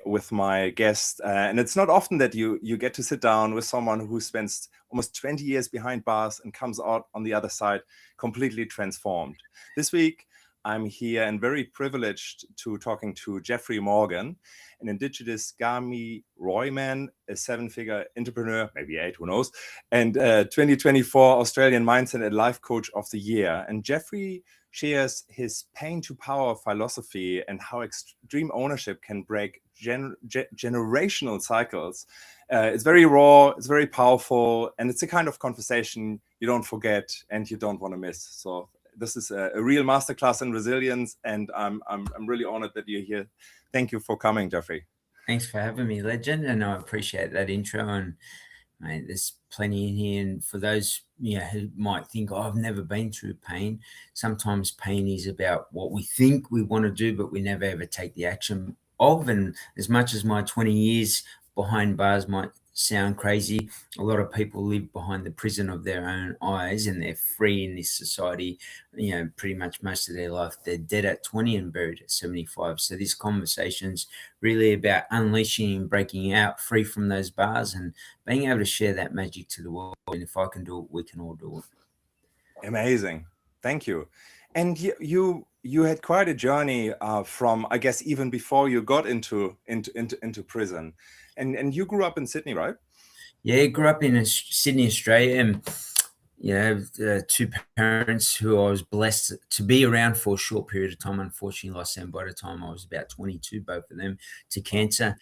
with my guest, and it's not often that you get to sit down with someone who spends almost 20 years behind bars and comes out on the other side completely transformed. This week, I'm here and very privileged to talking to Jeffrey Morgan, an indigenous Gami Royman, a seven-figure entrepreneur, maybe eight, who knows, and 2024 Australian Mindset and Life Coach of the Year. And Jeffrey shares his pain to power philosophy and how extreme ownership can break generational cycles. It's very raw, it's very powerful, and it's a kind of conversation you don't forget and you don't want to miss. So this is a real masterclass in resilience, and I'm really honored that you're here. Thank you for coming, Jeffrey. Thanks for having me, Legend, and I appreciate that intro. And mate, there's plenty in here. And for those who might think, I've never been through pain. Sometimes pain is about what we think we want to do, but we never ever take the action of. And as much as my 20 years behind bars might sound crazy, a lot of people live behind the prison of their own eyes, and they're free in this society. Pretty much most of their life they're dead at 20 and buried at 75. So this conversation's really about unleashing and breaking out free from those bars and being able to share that magic to the world. And if I can do it, we can all do it. Amazing. Thank you. And you had quite a journey from, I guess, even before you got into prison, and you grew up in Sydney, right? Yeah, grew up in Sydney, Australia, and two parents who I was blessed to be around for a short period of time. Unfortunately, lost them by the time I was about 22, both of them, to cancer.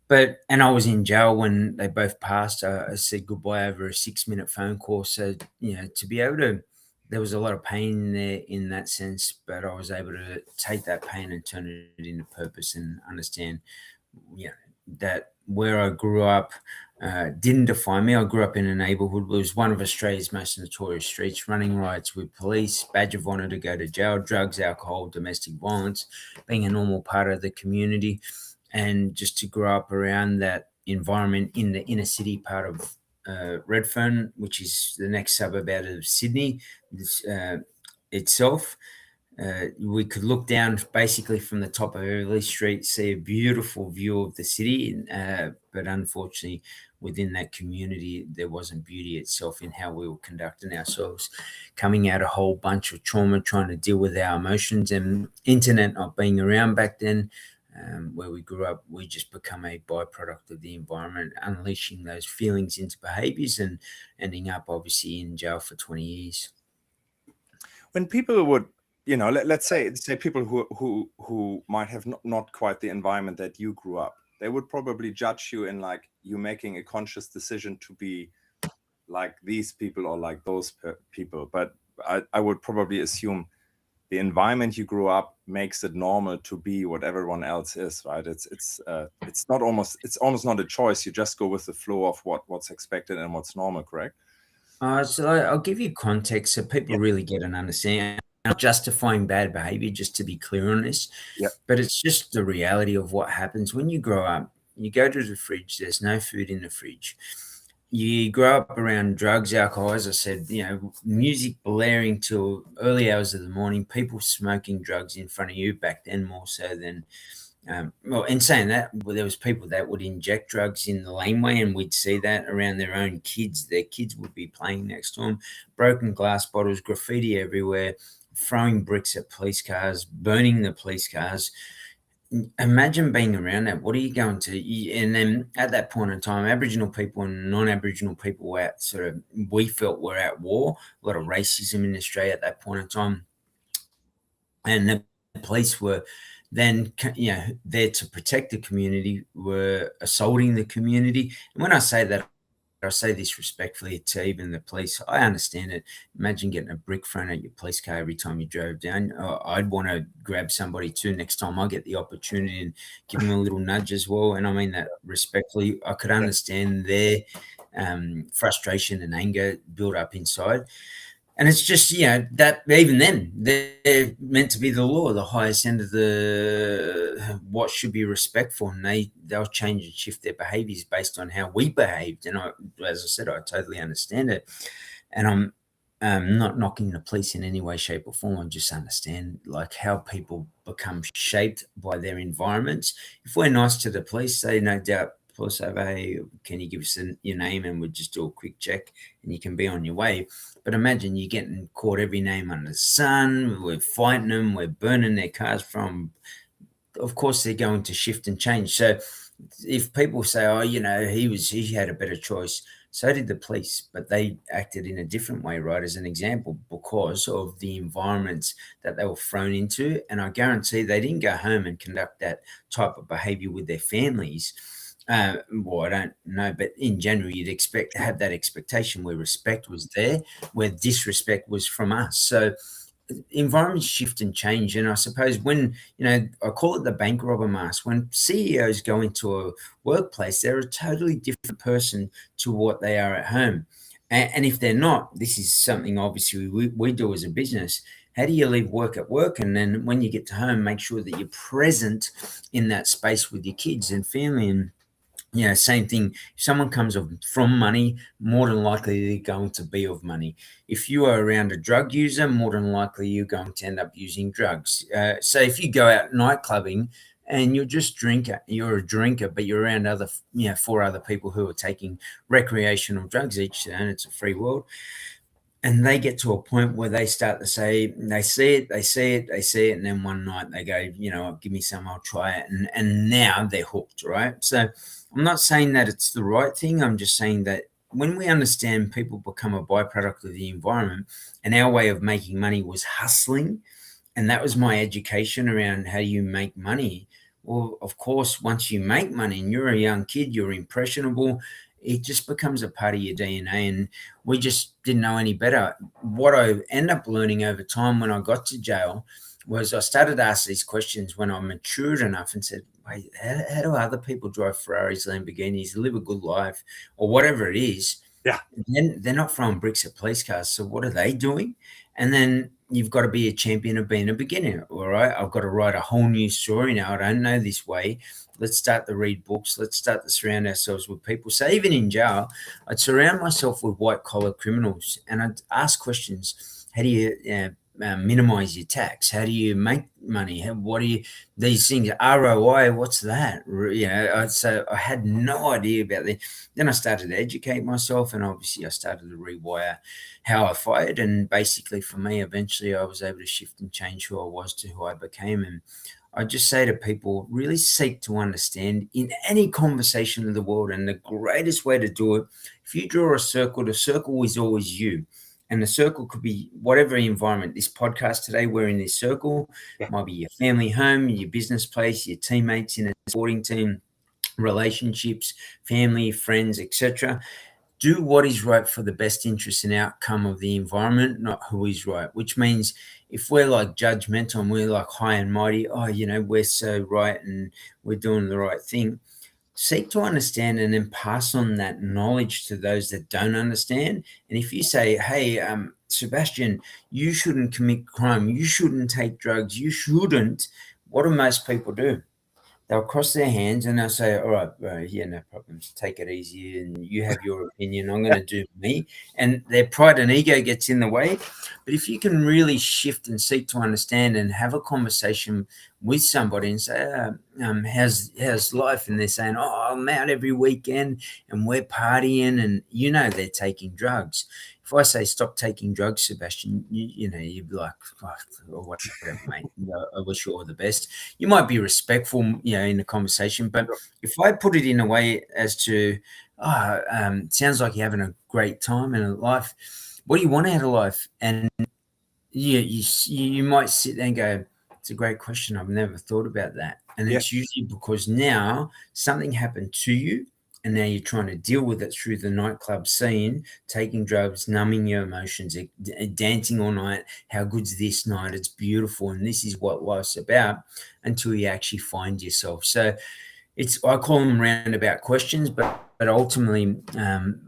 And I was in jail when they both passed. I said goodbye over a 6-minute phone call. So, to be able to, there was a lot of pain there in that sense, but I was able to take that pain and turn it into purpose and understand, that where I grew up didn't define me. I grew up in a neighbourhood. It was one of Australia's most notorious streets, running riots with police, badge of honour to go to jail, drugs, alcohol, domestic violence, being a normal part of the community. And just to grow up around that environment in the inner city part of Redfern, which is the next suburb out of Sydney itself. We could look down basically from the top of Everleigh Street, see a beautiful view of the city, but unfortunately within that community there wasn't beauty itself in how we were conducting ourselves, coming out a whole bunch of trauma, trying to deal with our emotions, and internet not being around back then. Where we grew up, we just become a byproduct of the environment, unleashing those feelings into behaviours and ending up obviously in jail for 20 years. When people would, let's say people who might have not quite the environment that you grew up, they would probably judge you in like you making a conscious decision to be like these people or like those people. But I would probably assume the environment you grew up makes it normal to be what everyone else is, right? It's almost not a choice. You just go with the flow of what's expected and what's normal, correct? So I'll give you context so people really get an understanding. I'm not justifying bad behavior, just to be clear on this. But it's just the reality of what happens when you grow up. You go to the fridge, there's no food in the fridge. You grow up around drugs, alcohol, as I said, music blaring till early hours of the morning, people smoking drugs in front of you back then more so than, in saying that, there was people that would inject drugs in the laneway, and we'd see that around their own kids. Their kids would be playing next to them, broken glass bottles, graffiti everywhere, throwing bricks at police cars, burning the police cars. Imagine being around that. What are you going to? And then at that point in time, Aboriginal people and non-Aboriginal people were we felt were at war. A lot of racism in Australia at that point in time. And the police were then, there to protect the community, were assaulting the community. And when I say that, I say this respectfully to even the police. I understand it. Imagine getting a brick thrown at your police car every time you drove down. I'd want to grab somebody too next time I get the opportunity and give them a little nudge as well. And I mean that respectfully. I could understand their frustration and anger build up inside. And it's just, that even then, they're meant to be the law, the highest end of what should be respectful. And they'll change and shift their behaviours based on how we behaved. And as I said, I totally understand it. And I'm not knocking the police in any way, shape or form. I just understand like how people become shaped by their environments. If we're nice to the police, they no doubt pull us over, hey, can you give us your name, and we'll just do a quick check and you can be on your way. But imagine you're getting caught every name under the sun, we're fighting them, we're burning their cars from, of course they're going to shift and change. So if people say, oh, he had a better choice, so did the police, but they acted in a different way, right? As an example, because of the environments that they were thrown into. And I guarantee they didn't go home and conduct that type of behavior with their families. Well, I don't know, but in general, you'd expect to have that expectation where respect was there, where disrespect was from us. So environments shift and change. And I suppose when, I call it the bank robber mask, when CEOs go into a workplace, they're a totally different person to what they are at home. And if they're not, this is something obviously we do as a business. How do you leave work at work? And then when you get to home, make sure that you're present in that space with your kids and family. And same thing. If someone comes from money, more than likely they're going to be of money. If you are around a drug user, more than likely you're going to end up using drugs. So if you go out night clubbing and you're a drinker, but you're around 4 other people who are taking recreational drugs each day, and it's a free world. And they get to a point where they start to say, they see it. And then one night they go, give me some, I'll try it. And now they're hooked, right? So I'm not saying that it's the right thing. I'm just saying that when we understand people become a byproduct of the environment, and our way of making money was hustling, and that was my education around how you make money. Well, of course, once you make money and you're a young kid, you're impressionable, it just becomes a part of your DNA, and we just didn't know any better. What I end up learning over time when I got to jail was I started to ask these questions when I matured enough and said, wait, how do other people drive Ferraris, Lamborghinis, live a good life, or whatever it is? Yeah. Then they're not throwing bricks at police cars. So what are they doing? And then you've got to be a champion of being a beginner. All right. I've got to write a whole new story now. I don't know this way. Let's start to read books. Let's start to surround ourselves with people. So even in jail, I'd surround myself with white collar criminals, and I'd ask questions. How do you minimize your tax? How do you make money? What do you, these things, ROI, what's that? So I had no idea about that. Then I started to educate myself, and obviously I started to rewire how I fired. And basically for me, eventually I was able to shift and change who I was to who I became. And I just say to people, really seek to understand in any conversation of the world. And the greatest way to do it, if you draw a circle, the circle is always you. And the circle could be whatever environment. This podcast today, we're in this circle. It might be your family home, your business place, your teammates in a sporting team, relationships, family, friends, etc. Do what is right for the best interest and outcome of the environment, not who is right, which means if we're like judgmental and we're like high and mighty, we're so right and we're doing the right thing, seek to understand and then pass on that knowledge to those that don't understand. And if you say, hey, Sebastian, you shouldn't commit crime, you shouldn't take drugs, you shouldn't, what do most people do? They'll cross their hands and they'll say, all right, bro, no problems. Take it easy. And you have your opinion. I'm going to do me. And their pride and ego gets in the way. But if you can really shift and seek to understand and have a conversation with somebody and say, how's life? And they're saying, I'm out every weekend and we're partying, and they're taking drugs. If I say stop taking drugs, Sebastian, you'd be like, or whatever, mate. I wish you all the best. You might be respectful, in the conversation, but if I put it in a way as to, sounds like you're having a great time in life. What do you want out of life? And you might sit there and go, it's a great question. I've never thought about that. And it's usually because now something happened to you, and now you're trying to deal with it through the nightclub scene, taking drugs, numbing your emotions, dancing all night. How good's this night? It's beautiful. And this is what life's about, until you actually find yourself. So I call them roundabout questions, but ultimately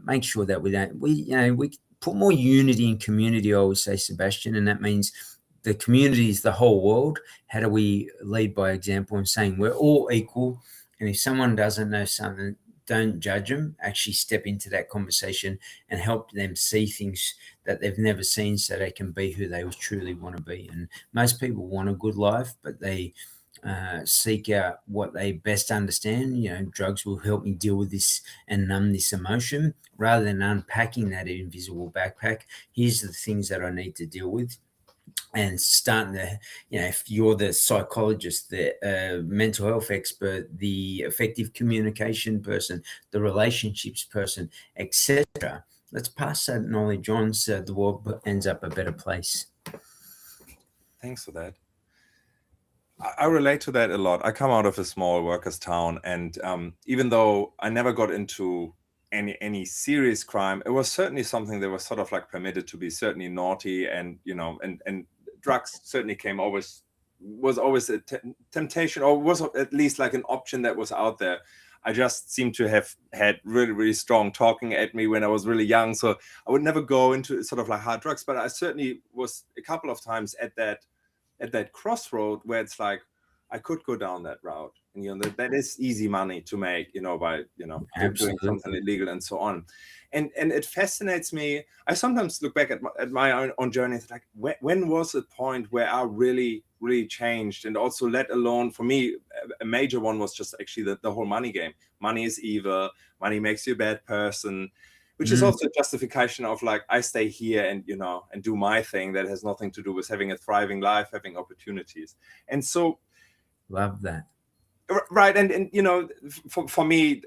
make sure that we put more unity in community, I always say, Sebastian. And that means the community is the whole world. How do we lead by example and saying we're all equal? And if someone doesn't know something, don't judge them. Actually step into that conversation and help them see things that they've never seen so they can be who they truly want to be. And most people want a good life, but they seek out what they best understand. Drugs will help me deal with this and numb this emotion, rather than unpacking that invisible backpack. Here's the things that I need to deal with. And starting to, if you're the psychologist, the mental health expert, the effective communication person, the relationships person, etc., let's pass that knowledge on so the world ends up a better place. Thanks for that. I relate to that a lot. I come out of a small workers' town, and even though I never got into any serious crime, it was certainly something that was sort of like permitted to be certainly naughty, and and drugs certainly was always a temptation, or was at least like an option that was out there. I just seem to have had really, really strong talking at me when I was really young, so I would never go into sort of like hard drugs. But I certainly was a couple of times at that crossroad where it's like I could go down that route, and that is easy money to make, by doing something illegal and so on. And it fascinates me. I sometimes look back at my own journey. It's like, when was the point where I really, really changed? And also, let alone for me, a major one was just actually the whole money game. Money is evil. Money makes you a bad person, which is also a justification of like, I stay here and and do my thing that has nothing to do with having a thriving life, having opportunities. And so, love that. Right, and for me,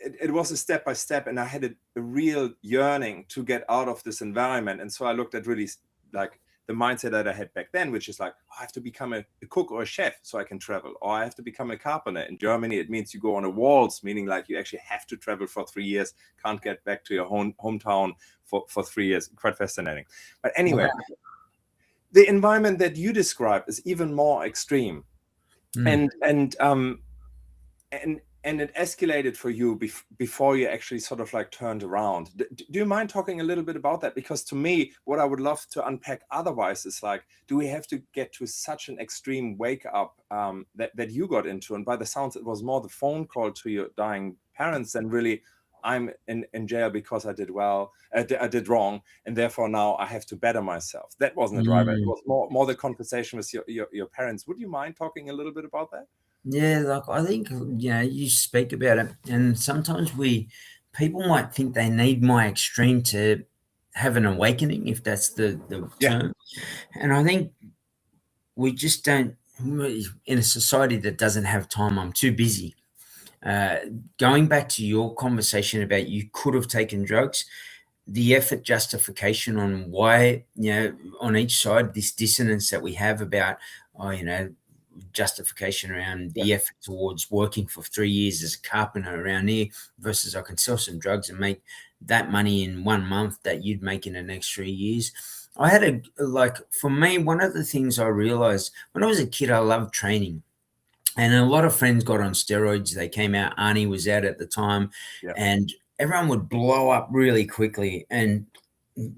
it was a step by step, and I had a real yearning to get out of this environment. And so I looked at really like the mindset that I had back then, which is like, I have to become a cook or a chef so I can travel, or I have to become a carpenter. In Germany, it means you go on a waltz, meaning like you actually have to travel for 3 years, can't get back to your hometown for 3 years. Quite fascinating. But anyway, the environment that you describe is even more extreme. And it escalated for you before you actually sort of like turned around. Do you mind talking a little bit about that? Because to me, what I would love to unpack otherwise is like, do we have to get to such an extreme wake up that you got into? And by the sounds, it was more the phone call to your dying parents than really, I'm in jail because I did wrong, and therefore now I have to better myself. That wasn't a driver. It was more the conversation with your parents. Would you mind talking a little bit about that? Yeah, like I think, you speak about it, and sometimes people might think they need my extreme to have an awakening, if that's the term. And I think we just don't, in a society that doesn't have time, I'm too busy. Going back to your conversation about you could have taken drugs, the effort justification on why, on each side, this dissonance that we have about, justification around the effort towards working for 3 years as a carpenter around here versus I can sell some drugs and make that money in 1 month that you'd make in the next 3 years. I had for me, one of the things I realized when I was a kid, I loved training. And a lot of friends got on steroids. They came out. Arnie was out at the time, and everyone would blow up really quickly. And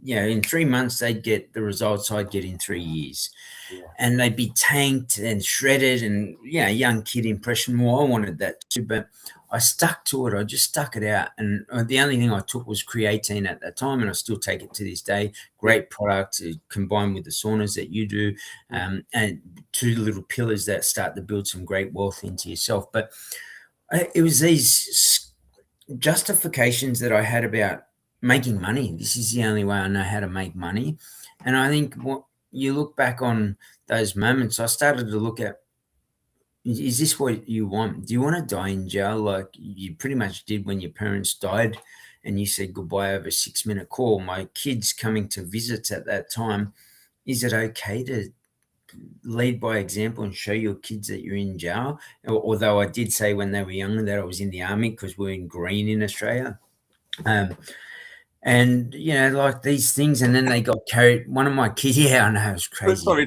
in 3 months, they'd get the results I'd get in 3 years. And they'd be tanked and shredded, and young kid impression. Well, I wanted that too, but I stuck to it. I just stuck it out, and the only thing I took was creatine at that time, and I still take it to this day. Great product combined with the saunas that you do, and 2 little pillars that start to build some great wealth into yourself. But it was these justifications that I had about making money. This is the only way I know how to make money. And I think what you look back on those moments, I started to look at, is this what you want? Do you want to die in jail like you pretty much did when your parents died and you said goodbye over a 6-minute call? My kids coming to visits at that time, is it okay to lead by example and show your kids that you're in jail? Although I did say when they were younger that I was in the army because we're in green in Australia. And like these things, and then they got carried. One of my kids, I know, it was crazy. Sorry,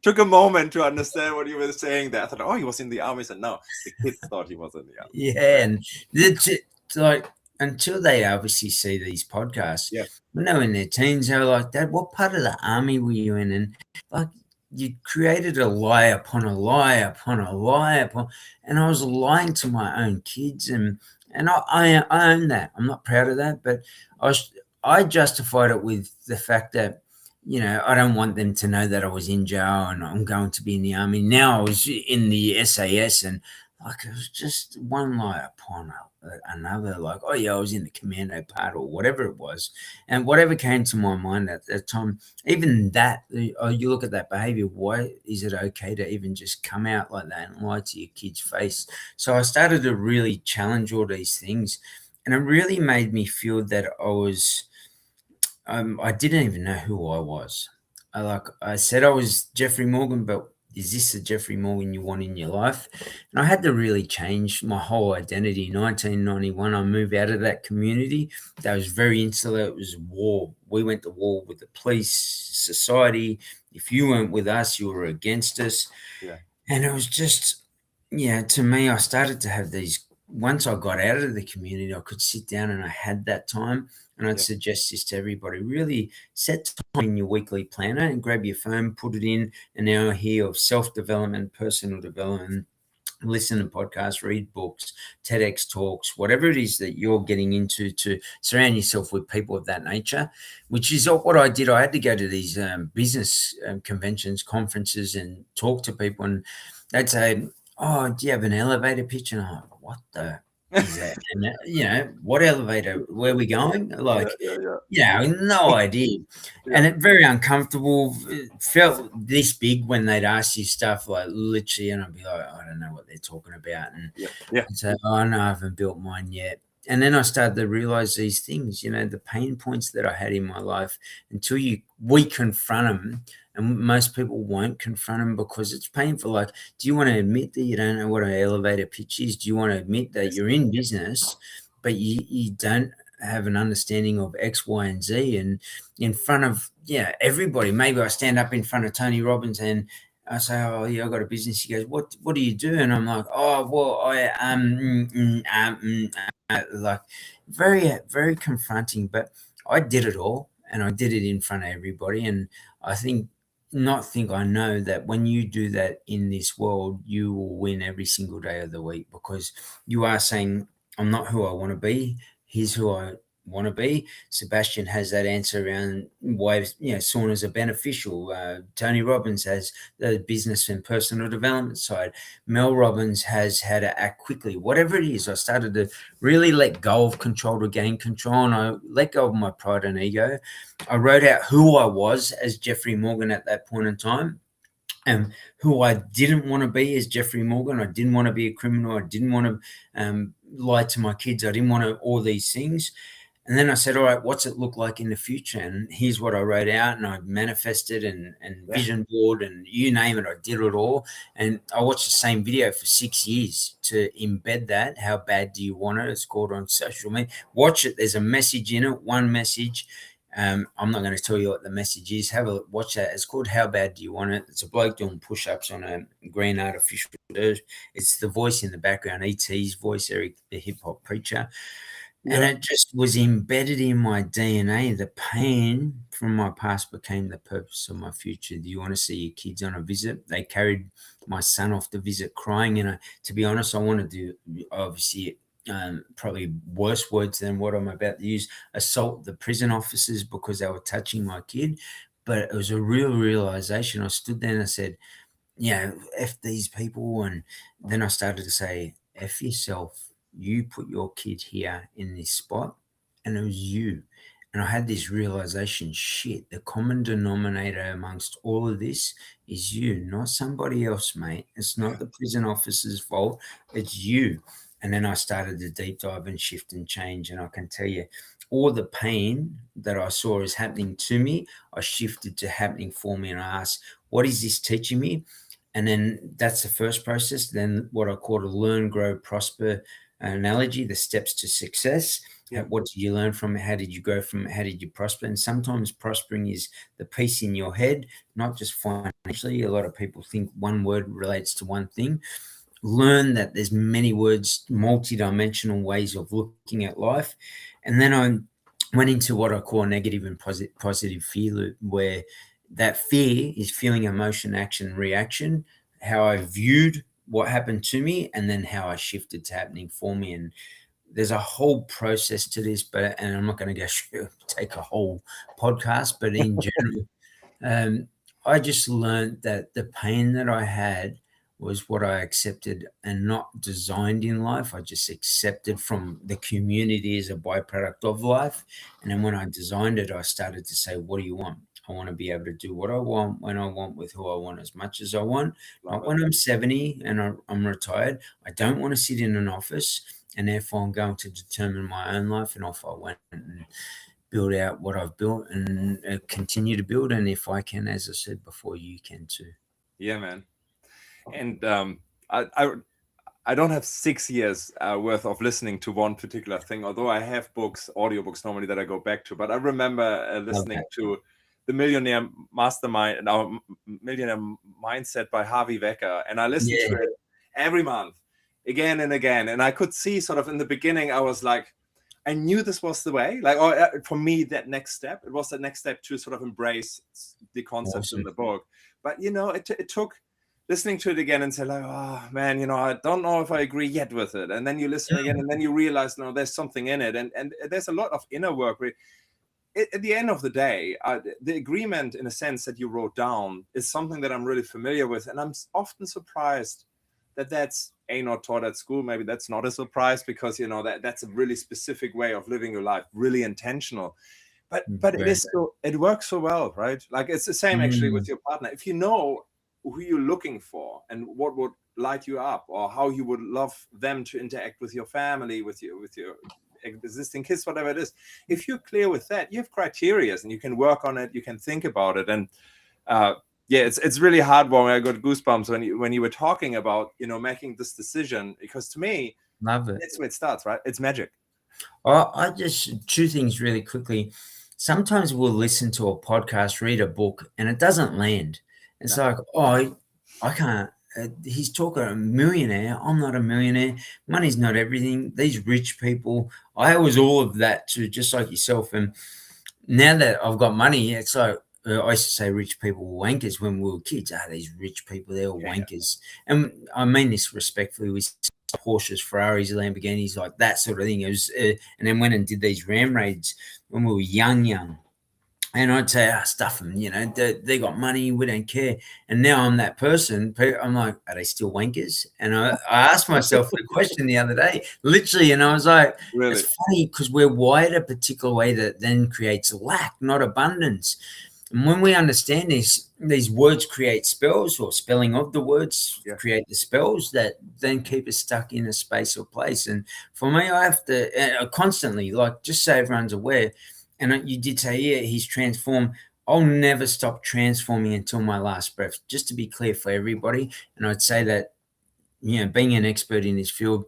took a moment to understand what you were saying there. I thought, oh, he was in the army. So no, the kids thought he was in the army. Yeah, and it's like until they obviously see these podcasts, when they were in their teens, they were like, Dad, what part of the army were you in? And like, you created a lie upon a lie upon a lie and I was lying to my own kids, and I own that. I'm not proud of that, but I justified it with the fact that, you know, I don't want them to know that I was in jail and I'm going to be in the army. Now I was in the SAS, and like, it was just one lie upon another. Like, oh yeah, I was in the commando part or whatever it was. And whatever came to my mind at that time, even that, you look at that behavior, why is it okay to even just come out like that and lie to your kid's face? So I started to really challenge all these things. And it really made me feel that I didn't even know who I was. I said I was Jeffrey Morgan, but is this the Jeffrey Morgan you want in your life? And I had to really change my whole identity. 1991, I moved out of that community. That was very insular. It was war. We went to war with the police, society. If you weren't with us, you were against us. Yeah. And it was just, yeah, to me, I started to have these. Once I got out of the community, I could sit down and I had that time. And I'd suggest this to everybody: really set time in your weekly planner and grab your phone, put it in an hour here of self-development, personal development, listen to podcasts, read books, TEDx talks, whatever it is that you're getting into, to surround yourself with people of that nature, which is what I did. I had to go to these business conventions, conferences, and talk to people. And they'd say, oh, do you have an elevator pitch? And I'm like, what the is that? And, you know, what elevator? Where are we going? Like, no idea. And it very uncomfortable. It felt this big when they'd ask you stuff like literally, and I'd be like, I don't know what they're talking about. And I'd say, oh no, I haven't built mine yet. And then I started to realize these things, you know, the pain points that I had in my life, until we confront them. And most people won't confront them because it's painful. Like, do you want to admit that you don't know what an elevator pitch is? Do you want to admit that you're in business, but you don't have an understanding of X, Y, and Z? And in front of everybody, maybe I stand up in front of Tony Robbins and I say, oh yeah, I got a business. He goes, what do you do? And I'm like, oh well, I like, very, very confronting. But I did it all, and I did it in front of everybody. And I I know that when you do that in this world, you will win every single day of the week, because you are saying, I'm not who I want to be. Here's who I want to be. Sebastian has that answer around why, saunas are beneficial. Tony Robbins has the business and personal development side. Mel Robbins has how to act quickly. Whatever it is, I started to really let go of control to gain control, and I let go of my pride and ego. I wrote out who I was as Jeffrey Morgan at that point in time, and who I didn't want to be as Jeffrey Morgan. I didn't want to be a criminal. I didn't want to lie to my kids. I didn't want to all these things. And then I said, all right, what's it look like in the future? And here's what I wrote out, and I manifested and vision board and you name it. I did it all. And I watched the same video for 6 years to embed that. How bad do you want it? It's called on social media. Watch it. There's a message in it, one message. I'm not going to tell you what the message is. Watch that. It's called How Bad Do You Want It? It's a bloke doing push-ups on a green artificial turf. It's the voice in the background, E.T.'s voice, Eric, the hip-hop preacher. And it just was embedded in my DNA. The pain from my past became the purpose of my future. Do you want to see your kids on a visit? They carried my son off the visit crying. And to be honest, I wanted to obviously probably worse words than what I'm about to use, assault the prison officers because they were touching my kid. But it was a real realization. I stood there and I said, F these people. And then I started to say, F yourself. You put your kid here in this spot, and it was you. And I had this realization, shit, the common denominator amongst all of this is you, not somebody else, mate. It's not the prison officer's fault. It's you. And then I started to deep dive and shift and change. And I can tell you, all the pain that I saw is happening to me, I shifted to happening for me. And I asked, what is this teaching me? And then that's the first process. Then what I call a learn, grow, prosper analogy, the steps to success. What did you learn from it? How did you grow from it? How did you prosper? And sometimes prospering is the peace in your head, not just financially. A lot of people think one word relates to one thing. Learn that there's many words, multi-dimensional ways of looking at life. And then I went into what I call negative and positive fear loop, where that fear is feeling, emotion, action, reaction, how I viewed what happened to me, and then how I shifted to happening for me. And there's a whole process to this, and I'm not going to take a whole podcast, but in general, I just learned that the pain that I had was what I accepted and not designed in life. I just accepted from the community as a byproduct of life. And then when I designed it, I started to say, what do you want? I want to be able to do what I want, when I want, with who I want, as much as I want. Not when I'm 70 and I'm retired. I don't want to sit in an office, and therefore I'm going to determine my own life. And off I went and build out what I've built and continue to build. And if I can, as I said before, you can too. Yeah, man. And I don't have 6 years worth of listening to one particular thing, although I have audiobooks normally that I go back to. But I remember listening to the Millionaire Mastermind, our Millionaire Mindset by Harvey Vecker, and I listened to it every month, again and again. And I could see sort of in the beginning, I was like, I knew this was the way. Like, for me, that next step, it was the next step to sort of embrace the concepts in the book. But it took listening to it again and say, like, oh man, I don't know if I agree yet with it. And then you listen again, and then you realize, no, there's something in it. And there's a lot of inner work. At the end of the day, the agreement, in a sense, that you wrote down is something that I'm really familiar with. And I'm often surprised that that's not taught at school. Maybe that's not a surprise, because, that's a really specific way of living your life, really intentional. But it works so well, right? Like, it's the same actually with your partner. If you know who you're looking for and what would light you up, or how you would love them to interact with your family, with your existing kids, whatever it is. If you're clear with that, you have criteria and you can work on it, you can think about it. And it's really heartwarming. I got goosebumps when you were talking about, making this decision, because to me, love it. That's where it starts, right? It's magic. I just, two things really quickly. Sometimes we'll listen to a podcast, read a book, and it doesn't land. It's like, oh, I can't. He's talking a millionaire. I'm not a millionaire. Money's not everything. These rich people. I was all of that too, just like yourself. And now that I've got money, it's like, I used to say rich people were wankers when we were kids. These rich people, they're all wankers. And I mean this respectfully. We Porsches, Ferraris, Lamborghinis, like that sort of thing. It was, and then went and did these ram raids when we were young. And I'd say, stuff them, they got money, we don't care. And now I'm that person. I'm like, are they still wankers? And I asked myself the question the other day, literally, and I was like, really? It's funny, because we're wired a particular way that then creates lack, not abundance. And when we understand this, these words create spells, or spelling of the words create the spells that then keep us stuck in a space or place. And for me, I have to constantly, like, just so everyone's aware. And you did say, he's transformed. I'll never stop transforming until my last breath, just to be clear for everybody. And I'd say that, being an expert in this field,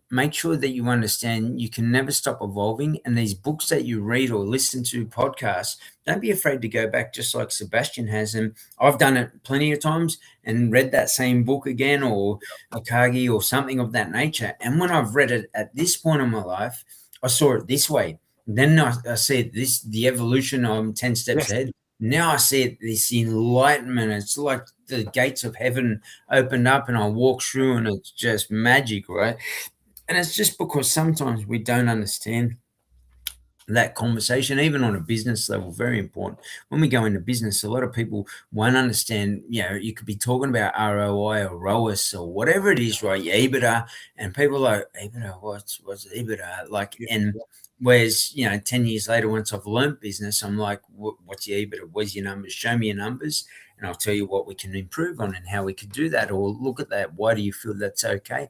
make sure that you understand you can never stop evolving. And these books that you read or listen to, podcasts, don't be afraid to go back, just like Sebastian has. And I've done it plenty of times and read that same book again, or Akagi or something of that nature. And when I've read it at this point in my life, I saw it this way. Then I see the evolution. I'm 10 steps ahead. Now I see it, this enlightenment. It's like the gates of heaven opened up and I walk through, and it's just magic, right? And it's just because sometimes we don't understand that conversation, even on a business level. Very important. When we go into business, a lot of people won't understand, you could be talking about ROI or ROAS or whatever it is, right? Your EBITDA, and people are like, EBITDA, what's EBITDA? Like, and whereas, 10 years later, once I've learned business, I'm like, what's your EBITDA? Where's your numbers? Show me your numbers, and I'll tell you what we can improve on and how we could do that. Or look at that. Why do you feel that's okay?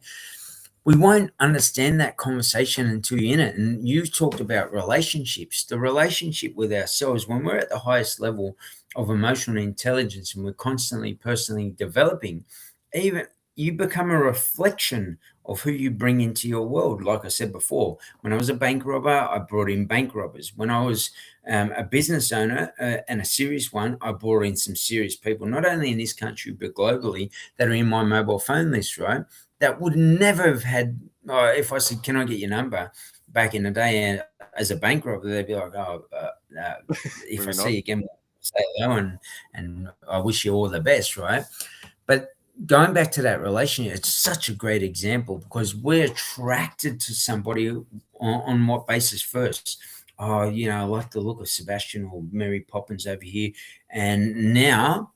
We won't understand that conversation until you're in it. And you talked about relationships, the relationship with ourselves. When we're at the highest level of emotional intelligence and we're constantly personally developing, even you become a reflection of who you bring into your world. Like I said before, when I was a bank robber, I brought in bank robbers. When I was a business owner, and a serious one, I brought in some serious people, not only in this country, but globally, that are in my mobile phone list, right? That would never have had, if I said, can I get your number back in the day as a bank robber, they'd be like, if I see you again, say hello, and I wish you all the best, right? But going back to that relationship, it's such a great example because we're attracted to somebody on what basis first? Oh, I like the look of Sebastian or Mary Poppins over here. And now,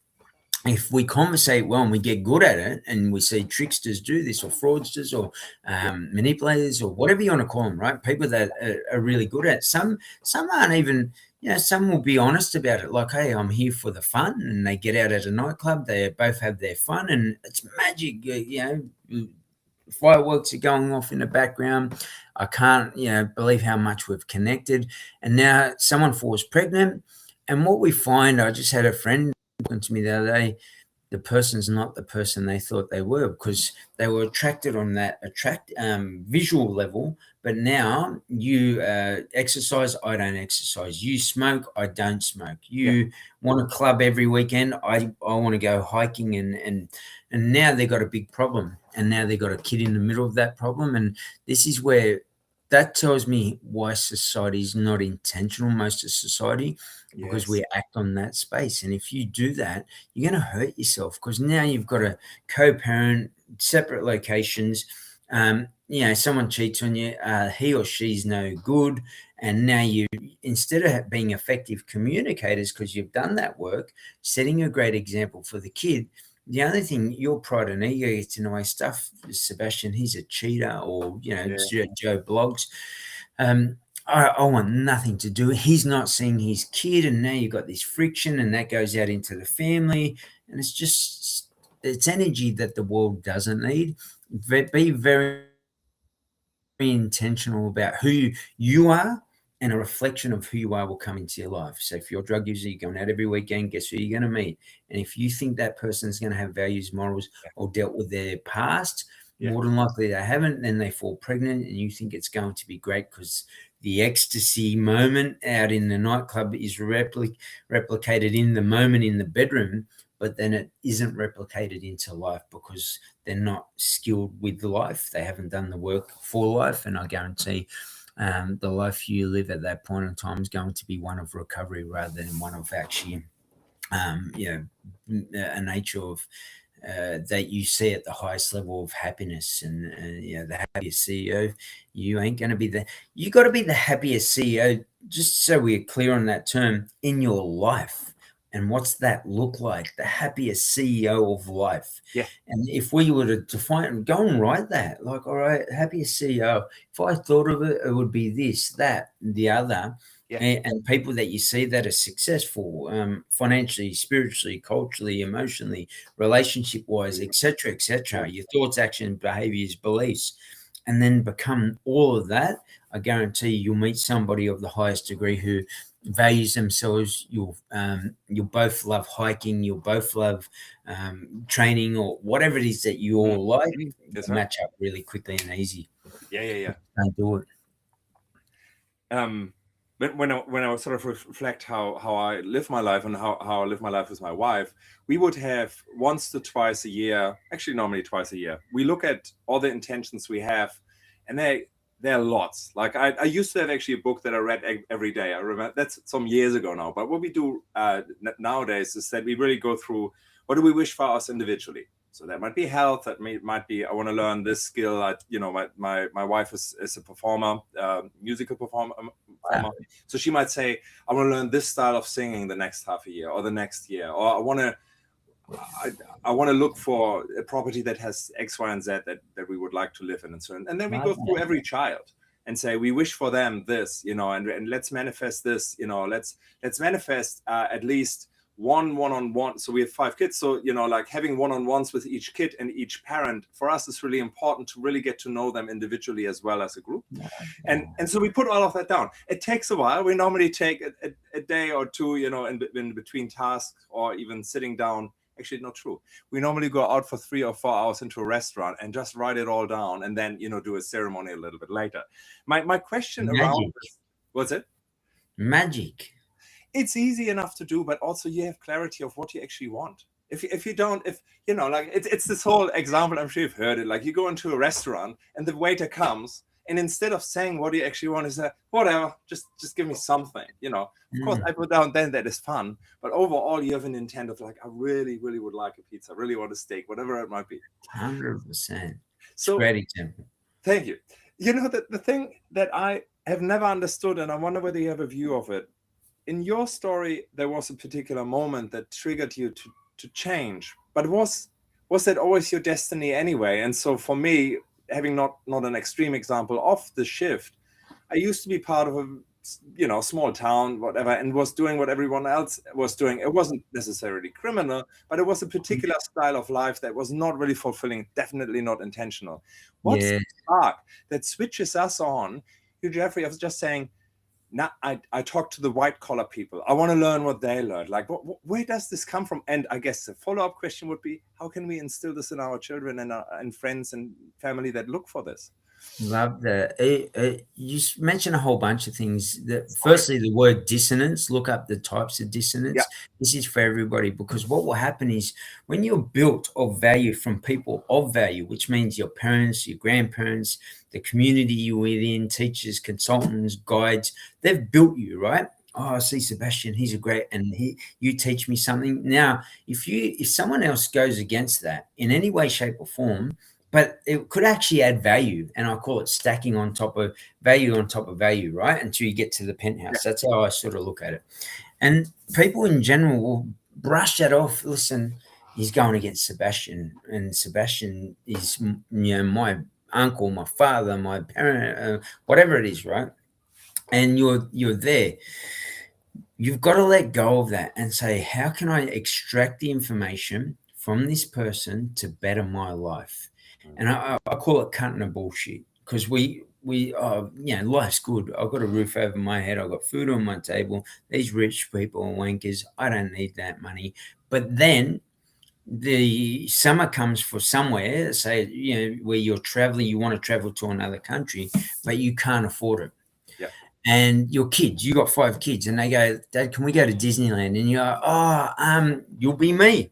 if we conversate well and we get good at it and we see tricksters do this or fraudsters or manipulators or whatever you want to call them, right? People that are really good at it. Some aren't even, some will be honest about it. Like, hey, I'm here for the fun, and they get out at a nightclub. They both have their fun and it's magic, fireworks are going off in the background. I can't, believe how much we've connected. And now someone falls pregnant. And what we find, I just had a friend talking to me the other day, the person's not the person they thought they were because they were attracted on that visual level. But now you exercise, I don't exercise. You smoke, I don't smoke. You want to club every weekend, I want to go hiking, and now they've got a big problem. And now they've got a kid in the middle of that problem. And this is where that tells me why society is not intentional, most of society, because we act on that space. And if you do that, you're going to hurt yourself because now you've got a co-parent, separate locations. Someone cheats on you, he or she's no good. And now you, instead of being effective communicators, because you've done that work, setting a great example for the kid, the only thing your pride and ego gets in the way stuff, Sebastian, he's a cheater, or, Joe Blogs. I want nothing to do. He's not seeing his kid, and now you've got this friction, and that goes out into the family, and it's energy that the world doesn't need. Be very intentional about who you are, and a reflection of who you are will come into your life. So if you're a drug user, you're going out every weekend, guess who you're going to meet? And if you think that person is going to have values, morals, or dealt with their past, more than likely they haven't, then they fall pregnant, and you think it's going to be great because the ecstasy moment out in the nightclub is replicated in the moment in the bedroom, but then it isn't replicated into life because they're not skilled with life. They haven't done the work for life. And I guarantee the life you live at that point in time is going to be one of recovery rather than one of actually, a nature of that you see at the highest level of happiness. And the happiest CEO, you ain't going to be you got to be the happiest CEO, just so we're clear on that term, in your life. And what's that look like? The happiest CEO of life. Yeah. And if we were to define, go and write that, like, all right, happiest CEO, if I thought of it, it would be this, that, the other. Yeah. And people that you see that are successful, financially, spiritually, culturally, emotionally, relationship-wise, etc., your thoughts, actions, behaviors, beliefs, and then become all of that, I guarantee you'll meet somebody of the highest degree who values themselves. You'll both love hiking, you'll both love training, or whatever it is that you all like. Match up really quickly and easy. Yeah. Can't do it. But when I sort of reflect how I live my life and how I live my life with my wife, we would have once to twice a year, actually normally twice a year, we look at all the intentions we have, and there are lots. Like I used to have actually a book that I read every day. I remember that's some years ago now. But what we do nowadays is that we really go through, what do we wish for us individually? So that might be health. That might be, I want to learn this skill. My wife is a performer, musical performer. Wow. So she might say, I want to learn this style of singing the next half a year or the next year, or I want to look for a property that has X, Y, and Z that we would like to live in, and so on. And then we go through every child and say, we wish for them this, and let's manifest this, let's manifest at least one-on-one. So we have 5 kids. So, like having one-on-ones with each kid and each parent for us is really important to really get to know them individually as well as a group. And so we put all of that down. It takes a while. We normally take a day or two, in between tasks, or even sitting down. Actually, not true. We normally go out for 3 or 4 hours into a restaurant and just write it all down, and then, do a ceremony a little bit later. My question around this, what's it? Magic. It's easy enough to do, but also you have clarity of what you actually want. If you don't, like it's this whole example, I'm sure you've heard it, like you go into a restaurant and the waiter comes And instead of saying what you actually want, is that whatever, just give me something, you know. Of course, I put down then that is fun, but overall you have an intent of like, I really, really would like a pizza, really want a steak, whatever it might be. 100%. So great example. Thank you. You know, the thing that I have never understood, and I wonder whether you have a view of it. In your story, there was a particular moment that triggered you to change, but was that always your destiny anyway? And so for me, having not an extreme example of the shift, I used to be part of a, you know, small town, whatever, and was doing what everyone else was doing. It wasn't necessarily criminal, but it was a particular style of life that was not really fulfilling, definitely not intentional. What's the spark that switches us on? You, Jeffrey, I was just saying, now I talk to the white collar people. I want to learn what they learned. Like, where does this come from? And I guess the follow-up question would be, how can we instill this in our children and friends and family that look for this? Love that. You mentioned a whole bunch of things. Firstly, the word dissonance, look up the types of dissonance. Yeah. This is for everybody, because what will happen is when you're built of value from people of value, which means your parents, your grandparents, the community you're within, teachers, consultants, guides, they've built you, right? Oh, I see Sebastian, he's a great, and you teach me something. Now, if someone else goes against that in any way, shape, or form, but it could actually add value, and I call it stacking on top of value, right? Until you get to the penthouse. That's how I sort of look at it. And people in general will brush that off. Listen, he's going against Sebastian, and Sebastian is, you know, my uncle, my father, my parent, whatever it is, right? And you're there. You've got to let go of that and say, how can I extract the information from this person to better my life? And I call it cutting the bullshit, because we you know, life's good. I've got a roof over my head. I've got food on my table. These rich people are wankers. I don't need that money. But then the summer comes for somewhere, say, you know, where you're traveling, you want to travel to another country, but you can't afford it. Yeah. And your kids, you got 5 kids, and they go, Dad, can we go to Disneyland? And you're like, oh, you'll be me.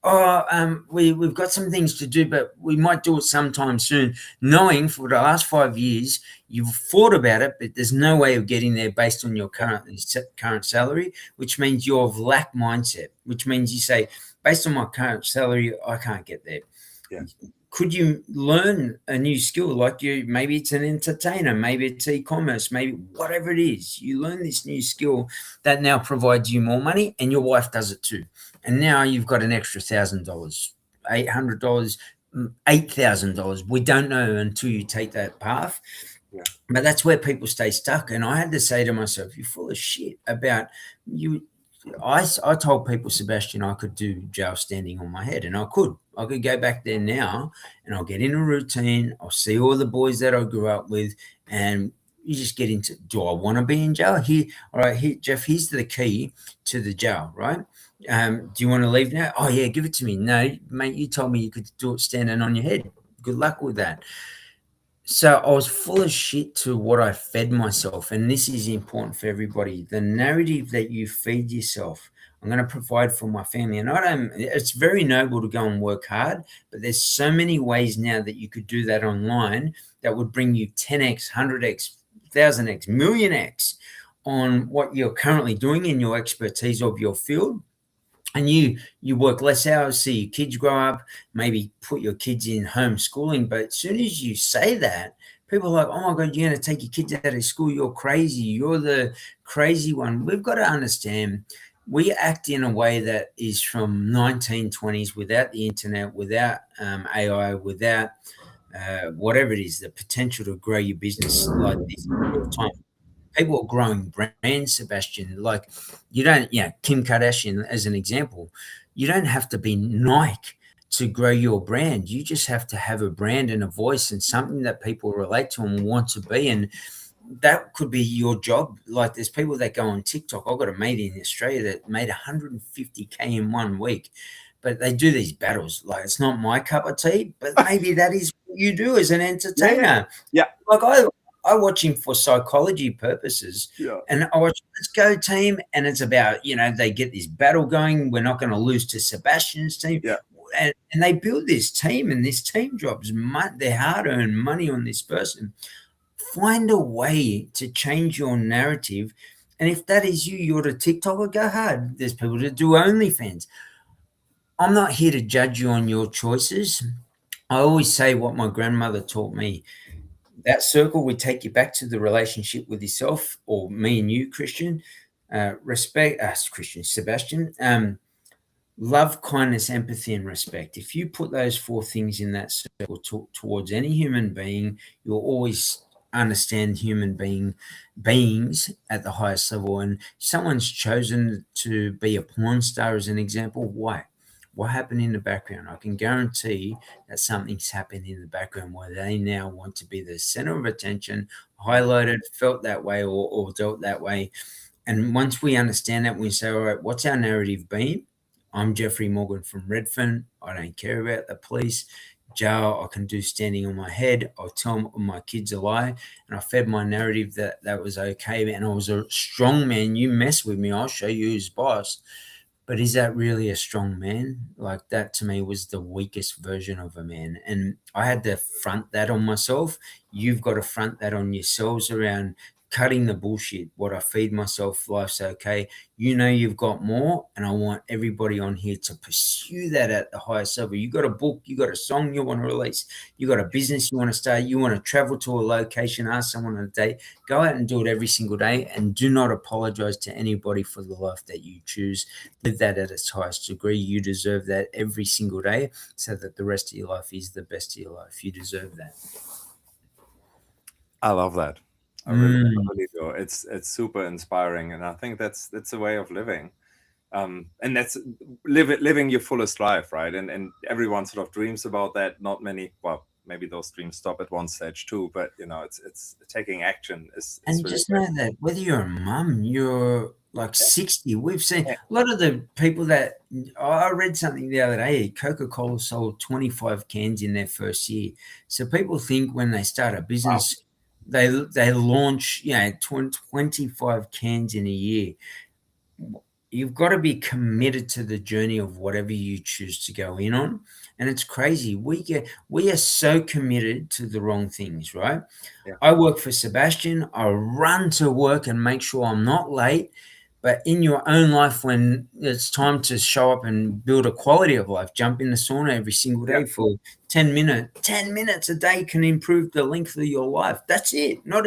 Oh, we've got some things to do, but we might do it sometime soon. Knowing for the last 5 years, you've thought about it, but there's no way of getting there based on your current salary, which means you're of lack mindset, which means you say, based on my current salary, I can't get there. Yeah. Could you learn a new skill? Like maybe it's an entertainer, maybe it's e-commerce, maybe whatever it is. You learn this new skill that now provides you more money, and your wife does it too. And now you've got an extra $1,000, $800, $8,000. We don't know until you take that path. Yeah. But that's where people stay stuck. And I had to say to myself, you're full of shit about you. I told people, Sebastian, I could do jail standing on my head, and I could go back there now, and I'll get in a routine. I'll see all the boys that I grew up with, and you just get into, do I want to be in jail? All right, Jeff, here's the key to the jail, right? Do you want to leave now? Oh yeah, give it to me. No, mate, you told me you could do it standing on your head. Good luck with that. So I was full of shit to what I fed myself. And this is important for everybody. The narrative that you feed yourself, I'm going to provide for my family. And it's very noble to go and work hard, but there's so many ways now that you could do that online that would bring you 10x, 100x, 1000x, million X on what you're currently doing in your expertise of your field. And you work less hours, see your kids grow up, maybe put your kids in homeschooling. But as soon as you say that, people are like, oh my God, you're going to take your kids out of school. You're crazy. You're the crazy one. We've got to understand we act in a way that is from 1920s without the internet, without AI, without whatever it is, the potential to grow your business like this all the time. People are growing brands, Sebastian. Like Kim Kardashian as an example. You don't have to be Nike to grow your brand. You just have to have a brand and a voice and something that people relate to and want to be. And that could be your job. Like there's people that go on TikTok. I've got a mate in Australia that made 150K in 1 week. But they do these battles. Like it's not my cup of tea, but maybe that is what you do as an entertainer. Yeah. Like I watch him for psychology purposes, and I watch Let's Go Team, and it's about, they get this battle going. We're not going to lose to Sebastian's team. Yeah. And they build this team, and this team drops their hard-earned money on this person. find a way to change your narrative. And if that is you, you're a TikToker, go hard. There's people that do OnlyFans. I'm not here to judge you on your choices. I always say what my grandmother taught me. That circle would take you back to the relationship with yourself, or me and you, Christian. Respect us, Christian, Sebastian. Love, kindness, empathy, and respect. If you put those 4 things in that circle towards any human being, you'll always understand human beings at the highest level. And someone's chosen to be a porn star as an example. Why? What happened in the background? I can guarantee that something's happened in the background where they now want to be the center of attention, highlighted, felt that way, or dealt that way. And once we understand that, we say, all right, what's our narrative been? I'm Jeffrey Morgan from Redfern. I don't care about the police. Jail, I can do standing on my head. I'll tell my kids a lie. And I fed my narrative that was okay. And I was a strong man. You mess with me, I'll show you who's boss. But is that really a strong man? Like, that to me was the weakest version of a man. And I had to front that on myself. You've got to front that on yourselves around cutting the bullshit. What I feed myself, life's okay. You know you've got more, and I want everybody on here to pursue that at the highest level. You got a book, you got a song you want to release, you got a business you want to start, you want to travel to a location, ask someone on a date, go out and do it every single day, and do not apologize to anybody for the life that you choose. Live that at its highest degree. You deserve that every single day, so that the rest of your life is the best of your life. You deserve that. I love that. I really do. It's super inspiring, and I think that's a way of living, and that's living your fullest life, right? And everyone sort of dreams about that. Not many. Well, maybe those dreams stop at one stage too, but it's taking action is And really just great. know that whether you're a mum, you're like 60. We've seen a lot of the people that I read something the other day. Coca-Cola sold 25 cans in their first year. So people think when they start a business. Wow. They launch 25 cans in a year. You've got to be committed to the journey of whatever you choose to go in on. And it's crazy. We are so committed to the wrong things, right? Yeah. I work for Sebastian. I run to work and make sure I'm not late. But in your own life, when it's time to show up and build a quality of life, jump in the sauna every single day for 10 minutes. 10 minutes a day can improve the length of your life. That's it. Not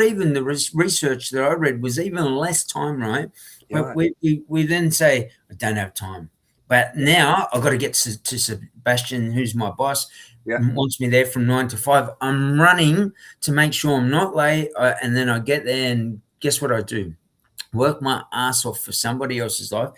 even the research that I read was even less time, right? But we then say, I don't have time. But now I've got to get to Sebastian, who's my boss, wants me there from 9 to 5. I'm running to make sure I'm not late. And then I get there, and guess what I do? Work my ass off for somebody else's life.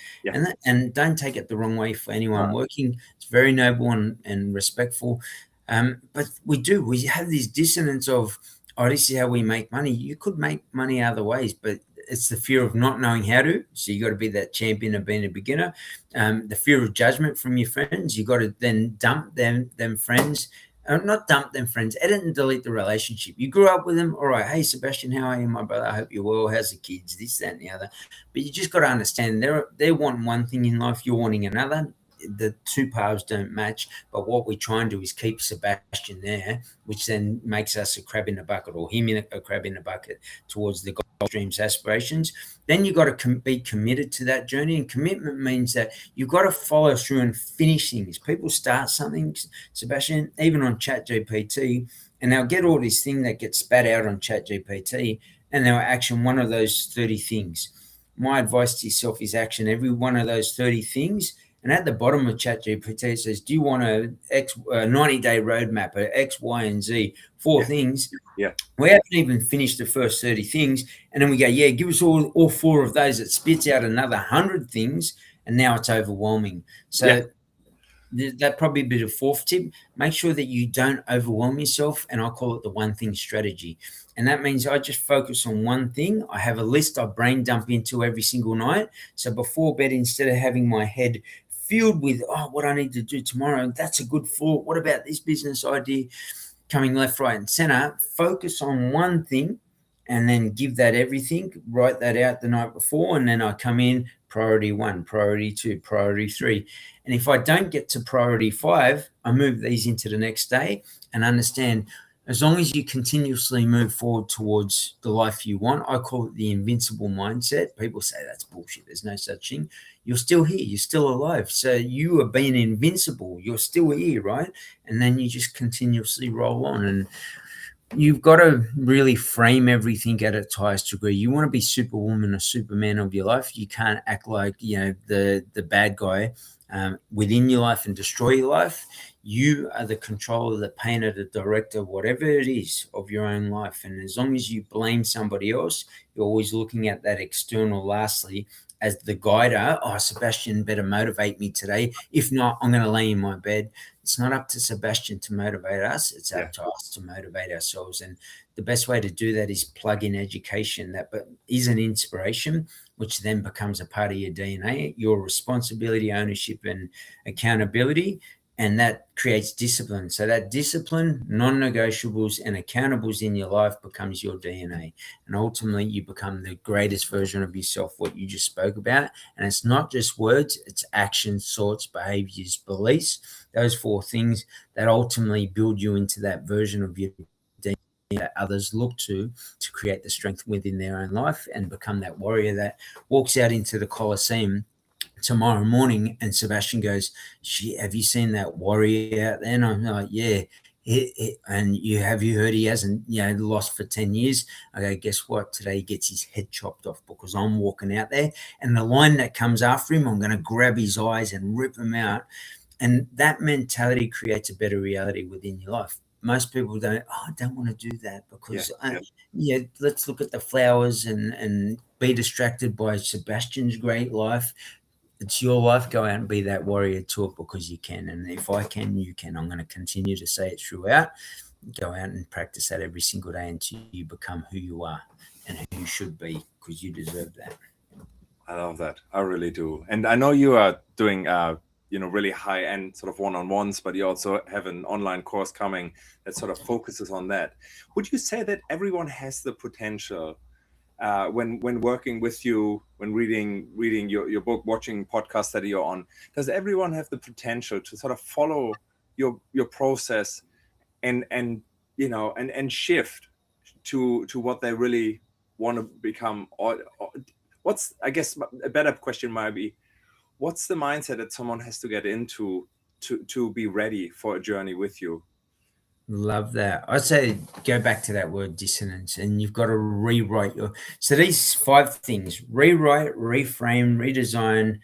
And don't take it the wrong way for anyone working. It's very noble and respectful. But we have this dissonance of, this is how we make money. You could make money other ways, but it's the fear of not knowing how to. So you got to be that champion of being a beginner. The fear of judgment from your friends. You got to then dump them friends. Not dump them friends, edit and delete the relationship. You grew up with them, all right, hey, Sebastian, how are you, my brother? I hope you're well. How's the kids? This, that, and the other. But you just got to understand they want one thing in life, you're wanting another. The two paths don't match, but what we try and do is keep Sebastian there, which then makes us a crab in the bucket, or him a crab in the bucket towards the goal, dreams, aspirations. Then you got to be committed to that journey, and commitment means that you've got to follow through and finish things. People start something, Sebastian, even on ChatGPT, and they'll get all this thing that gets spat out on ChatGPT, and they'll action one of those 30 things. My advice to yourself is action every one of those 30 things. And at the bottom of ChatGPT, it says, do you want a 90-day roadmap, or X, Y, and Z, 4 things? Yeah. We haven't even finished the first 30 things. And then we go, give us all 4 of those. It spits out another 100 things, and now it's overwhelming. So that probably be the 4th tip. Make sure that you don't overwhelm yourself, and I call it the one thing strategy. And that means I just focus on one thing. I have a list I brain dump into every single night. So before bed, instead of having my head filled with, what I need to do tomorrow, that's a good thought. What about this business idea? Coming left, right, and center. Focus on one thing, and then give that everything. Write that out the night before, and then I come in, priority 1, priority 2, priority 3. And if I don't get to priority 5, I move these into the next day and understand as long as you continuously move forward towards the life you want, I call it the invincible mindset. People say that's bullshit. There's no such thing. You're still here. You're still alive. So you are being invincible. You're still here, right? And then you just continuously roll on. And you've got to really frame everything at its highest degree. You want to be Superwoman or Superman of your life. You can't act like, the bad guy within your life and destroy your life. You are the controller, the painter, the director, whatever it is of your own life. And as long as you blame somebody else, you're always looking at that external, lastly, as the guider. Oh, Sebastian better motivate me today. If not, I'm going to lay in my bed. It's not up to Sebastian to motivate us. It's up to us to motivate ourselves. And the best way to do that is plug in education that is an inspiration, which then becomes a part of your DNA, your responsibility, ownership, and accountability. And that creates discipline. So that discipline, non-negotiables and accountables in your life becomes your DNA. And ultimately you become the greatest version of yourself, what you just spoke about. And it's not just words, it's actions, thoughts, behaviors, beliefs. Those 4 things that ultimately build you into that version of your DNA that others look to create the strength within their own life and become that warrior that walks out into the Colosseum tomorrow morning and Sebastian goes, have you seen that warrior out there? And I'm like, yeah. And have you heard he hasn't lost for 10 years? I go, guess what? Today he gets his head chopped off because I'm walking out there, and the line that comes after him, I'm going to grab his eyes and rip him out. And that mentality creates a better reality within your life. Most people don't, I don't want to do that because let's look at the flowers and be distracted by Sebastian's great life. It's your life. Go out and be that warrior to it because you can. And if I can, you can. I'm going to continue to say it throughout. Go out and practice that every single day until you become who you are and who you should be, because you deserve that. I love that. I really do. And I know you are doing, really high-end sort of one-on-ones, but you also have an online course coming that sort of focuses on that. Would you say that everyone has the potential when working with you, when reading your book, watching podcasts that you're on, does everyone have the potential to sort of follow your process and shift to what they really want to become? Or what's, I guess a better question might be, what's the mindset that someone has to get into to be ready for a journey with you? Love that. I'd say go back to that word dissonance, and you've got to rewrite so these 5 things: rewrite, reframe, redesign,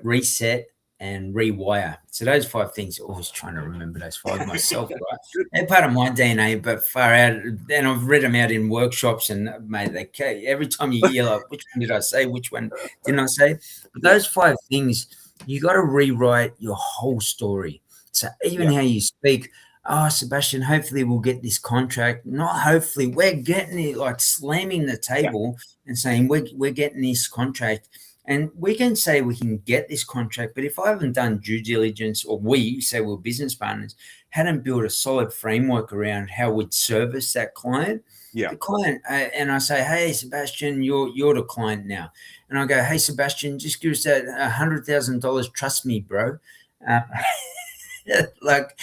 reset, and rewire. So those 5 things, always trying to remember those 5 myself, right? They're part of my DNA, but far out. And I've read them out in workshops, and mate, every time you hear like, which one did I say? Which one didn't I say? But those 5 things, you got to rewrite your whole story. So even how you speak, oh, Sebastian, hopefully we'll get this contract. Not hopefully, we're getting it, like slamming the table and saying we're getting this contract. And we can say we can get this contract, but if I haven't done due diligence, or we say we're business partners, hadn't built a solid framework around how we'd service that client, the client, and I say, hey, Sebastian, you're the client now. And I go, hey, Sebastian, just give us that $100,000. Trust me, bro. Like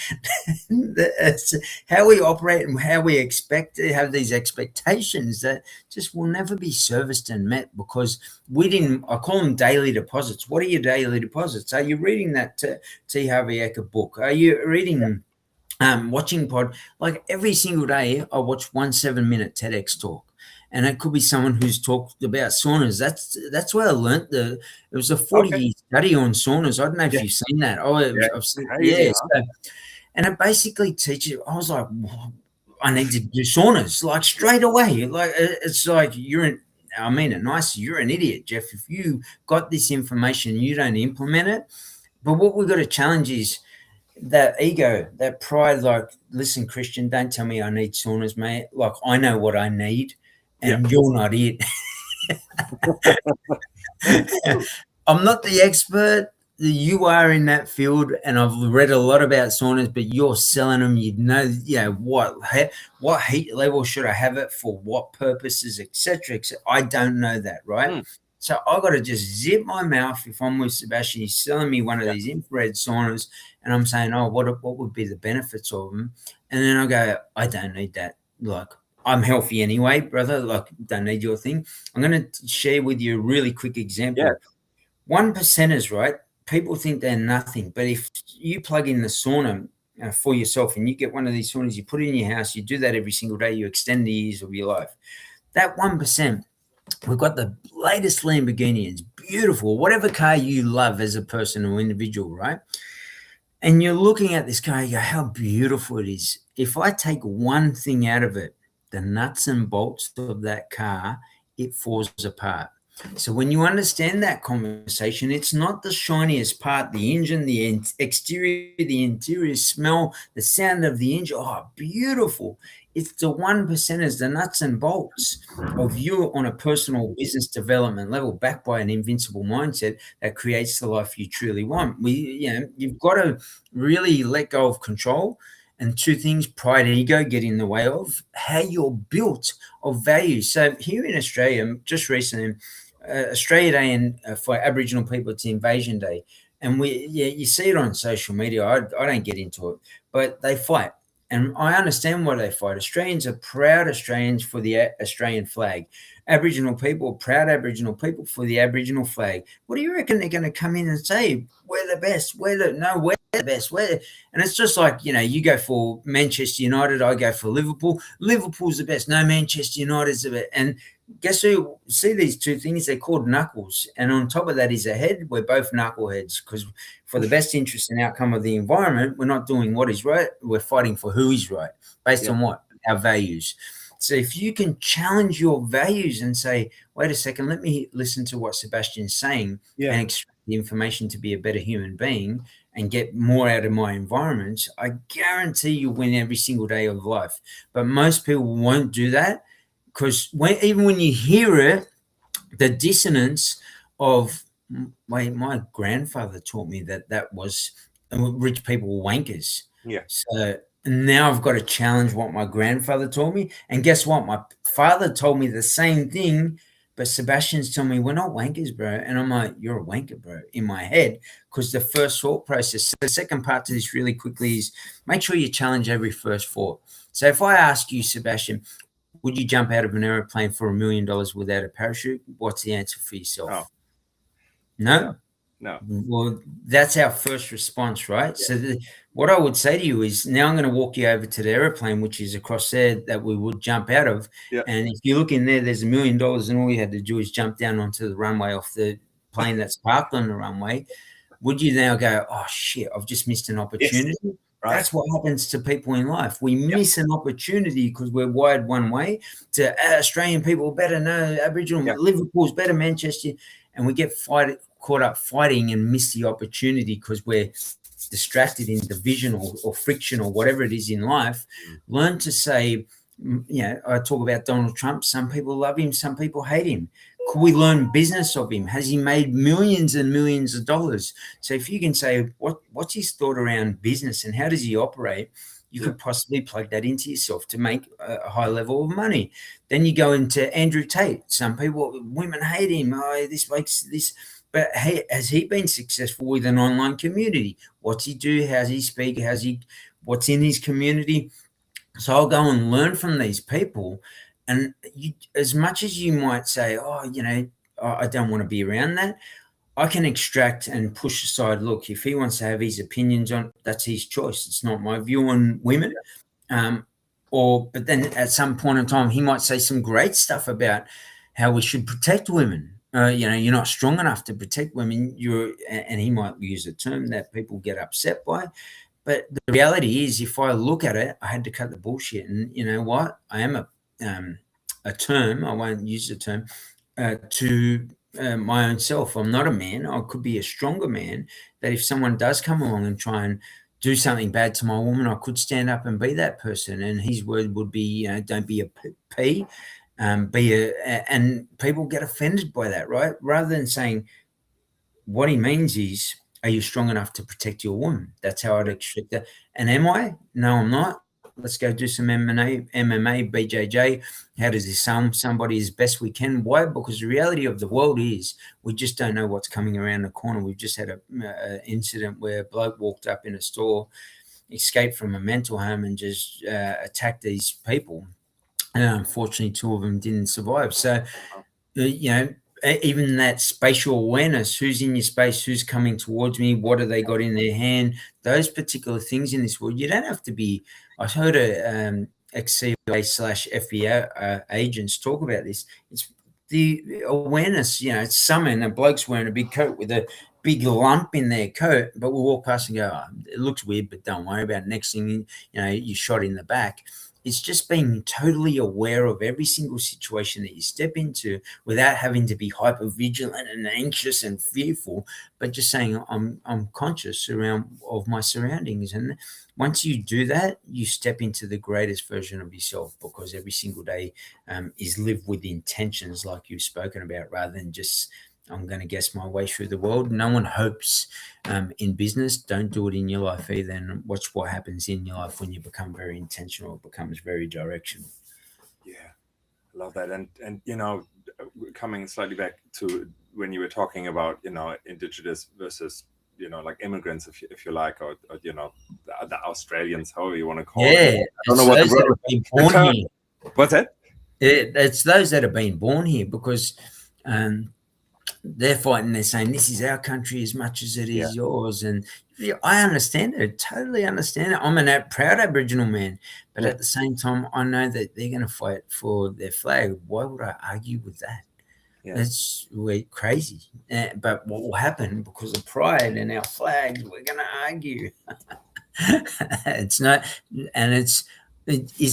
that's how we operate and how we expect to have these expectations that just will never be serviced and met, because I call them daily deposits. What are your daily deposits? Are you reading that T. Harvey Eker book? Are you reading watching pod? Like every single day I watch 1 7-minute TEDx talk. And it could be someone who's talked about saunas. That's where I learned it was a 40-year study on saunas. I don't know if you've seen that. I've seen, and it basically teaches. I was like, I need to do saunas like straight away. Like it's like I mean it nice. You're an idiot, Jeff. If you got this information and you don't implement it. But what we've got to challenge is that ego, that pride. Like, listen, Christian, don't tell me I need saunas, mate. Like I know what I need. And you're not it. I'm not the expert. You are in that field, and I've read a lot about saunas, but you're selling them. You know what heat level should I have it for, what purposes, etc. I don't know that, right? So I got to just zip my mouth if I'm with Sebastian. He's selling me one of these infrared saunas, and I'm saying, oh, what would be the benefits of them? And then I go, I don't need that. Like, I'm healthy anyway, brother. Like, don't need your thing. I'm going to share with you a really quick example. 1%ers, right? People think they're nothing, but if you plug in the sauna for yourself and you get one of these saunas, you put it in your house, you do that every single day, you extend the years of your life. That 1%, we've got the latest Lamborghini. It's beautiful, whatever car you love as a person or individual, right? And you're looking at this car, you go, how beautiful it is. If I take one thing out of it, the nuts and bolts of that car, it falls apart. So when you understand that conversation, it's not the shiniest part, the engine, the exterior, the interior smell, the sound of the engine. Oh, beautiful. It's the 1%ers, the nuts and bolts of you on a personal business development level, backed by an invincible mindset that creates the life you truly want. You've got to really let go of control. And two things, pride and ego, get in the way of how you're built of value. So here in Australia, just recently, Australia Day and for Aboriginal people, it's Invasion Day. And you see it on social media. I don't get into it, but they fight. And I understand why they fight. Australians are proud Australians for the Australian flag. Aboriginal people are proud Aboriginal people for the Aboriginal flag. What do you reckon they're going to come in and say? We're the best. We're the best. And it's just like, you go for Manchester United, I go for Liverpool. Liverpool's the best. No, Manchester United's the best. And guess who? See these two things? They're called knuckles. And on top of that is a head. We're both knuckleheads because for the best interest and outcome of the environment, we're not doing what is right. We're fighting for who is right based on what? Our values. So if you can challenge your values and say, wait a second, let me listen to what Sebastian's saying and extract the information to be a better human being and get more out of my environment, I guarantee you win every single day of life. But most people won't do that because even when you hear it, the dissonance of, my grandfather taught me that was rich people were wankers. Yeah. So now I've got to challenge what my grandfather told me. And guess what? My father told me the same thing, but Sebastian's telling me we're not wankers, bro. And I'm like, you're a wanker, bro, in my head, because the first thought process. So the second part to this really quickly is make sure you challenge every first thought. So if I ask you, Sebastian, would you jump out of an airplane for $1 million without a parachute? What's the answer for yourself? Oh. No? No. Well, that's our first response, right? Yeah. So what I would say to you is now I'm going to walk you over to the airplane, which is across there that we would jump out of. Yeah. And if you look in there, there's $1 million and all you had to do is jump down onto the runway off the plane that's parked on the runway. Would you now go, oh, shit, I've just missed an opportunity? Yes. Right. That's what happens to people in life. We miss an opportunity because we're wired one way to Australian people better know Aboriginal, Liverpool's better Manchester, and we get caught up fighting and miss the opportunity because we're distracted in division or friction or whatever it is in life. Learn to say, I talk about Donald Trump. Some people love him. Some people hate him. Could we learn business of him? Has he made millions and millions of dollars? So if you can say, what's his thought around business and how does he operate? You could possibly plug that into yourself to make a high level of money. Then you go into Andrew Tate. Some women hate him. Oh, this makes this. But hey, has he been successful with an online community? What's he do? How's he speak? What's in his community? So I'll go and learn from these people. And as much as you might say, I don't want to be around that, I can extract and push aside, look, if he wants to have his opinions on, that's his choice. It's not my view on women. But then at some point in time, he might say some great stuff about how we should protect women. You're not strong enough to protect women. And he might use a term that people get upset by. But the reality is, if I look at it, I had to cut the bullshit. And you know what? I am a term, I won't use the term, to my own self. I'm not a man. I could be a stronger man, that if someone does come along and try and do something bad to my woman, I could stand up and be that person. And his word would be, don't be a P. And people get offended by that, right? Rather than saying, what he means is, are you strong enough to protect your woman? That's how I'd extract that. And am I? No, I'm not. let's go do some MMA, BJJ. How does this somebody as best we can? Why? Because the reality of the world is we just don't know what's coming around the corner. We've just had a incident where a bloke walked up in a store, escaped from a mental home, and just attacked these people. Unfortunately, 2 of them didn't survive. So, even that spatial awareness, who's in your space, who's coming towards me, what have they got in their hand, those particular things in this world, you don't have to be. I heard a ex-CIA/FBI agents talk about this. It's the awareness, it's summer and a bloke's wearing a big coat with a big lump in their coat, but we'll walk past and go, it looks weird, but don't worry about it. Next thing, you're shot in the back. It's just being totally aware of every single situation that you step into without having to be hyper vigilant and anxious and fearful, but just saying I'm conscious of my surroundings. And once you do that, you step into the greatest version of yourself, because every single day is lived with intentions like you've spoken about, rather than just I'm going to guess my way through the world. No one hopes in business. Don't do it in your life either. And watch what happens in your life when you become very intentional. It becomes very directional. Yeah, I love that. And coming slightly back to when you were talking about, indigenous versus, like immigrants, if you like, or the Australians, however you want to call it. Yeah, I don't know what the word is. Born here. What's that? It's those that have been born here, because they're fighting. They're saying this is our country as much as it is yours, and I understand it. Totally understand it. I'm a proud Aboriginal man, but at the same time, I know that they're going to fight for their flag. Why would I argue with that? We're crazy. But what will happen, because of pride and our flags, we're going to argue. It's not, and is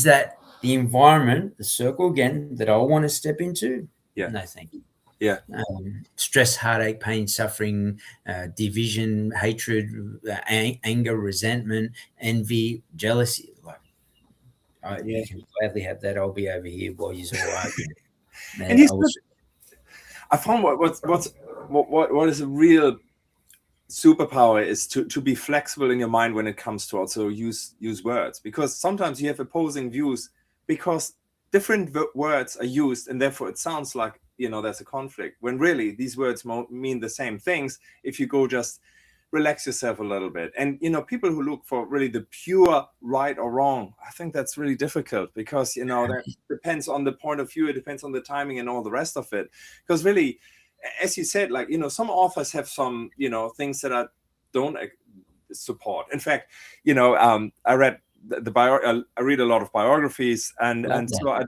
that the environment, the circle again, that I want to step into? Yeah. No, thank you. Yeah. Stress, heartache, pain, suffering, division, hatred, anger, resentment, envy, jealousy. You can gladly have that. I'll be over here while you're all arguing. And I found what is a real superpower is to be flexible in your mind when it comes to also use words, because sometimes you have opposing views because different words are used, and therefore it sounds like there's a conflict, when really these words mean the same things if you go just relax yourself a little bit. And people who look for really the pure right or wrong, I think that's really difficult, because that depends on the point of view, it depends on the timing and all the rest of it. Because really, as you said, like some authors have some things that I don't support. In fact, I read I read a lot of biographies, and so I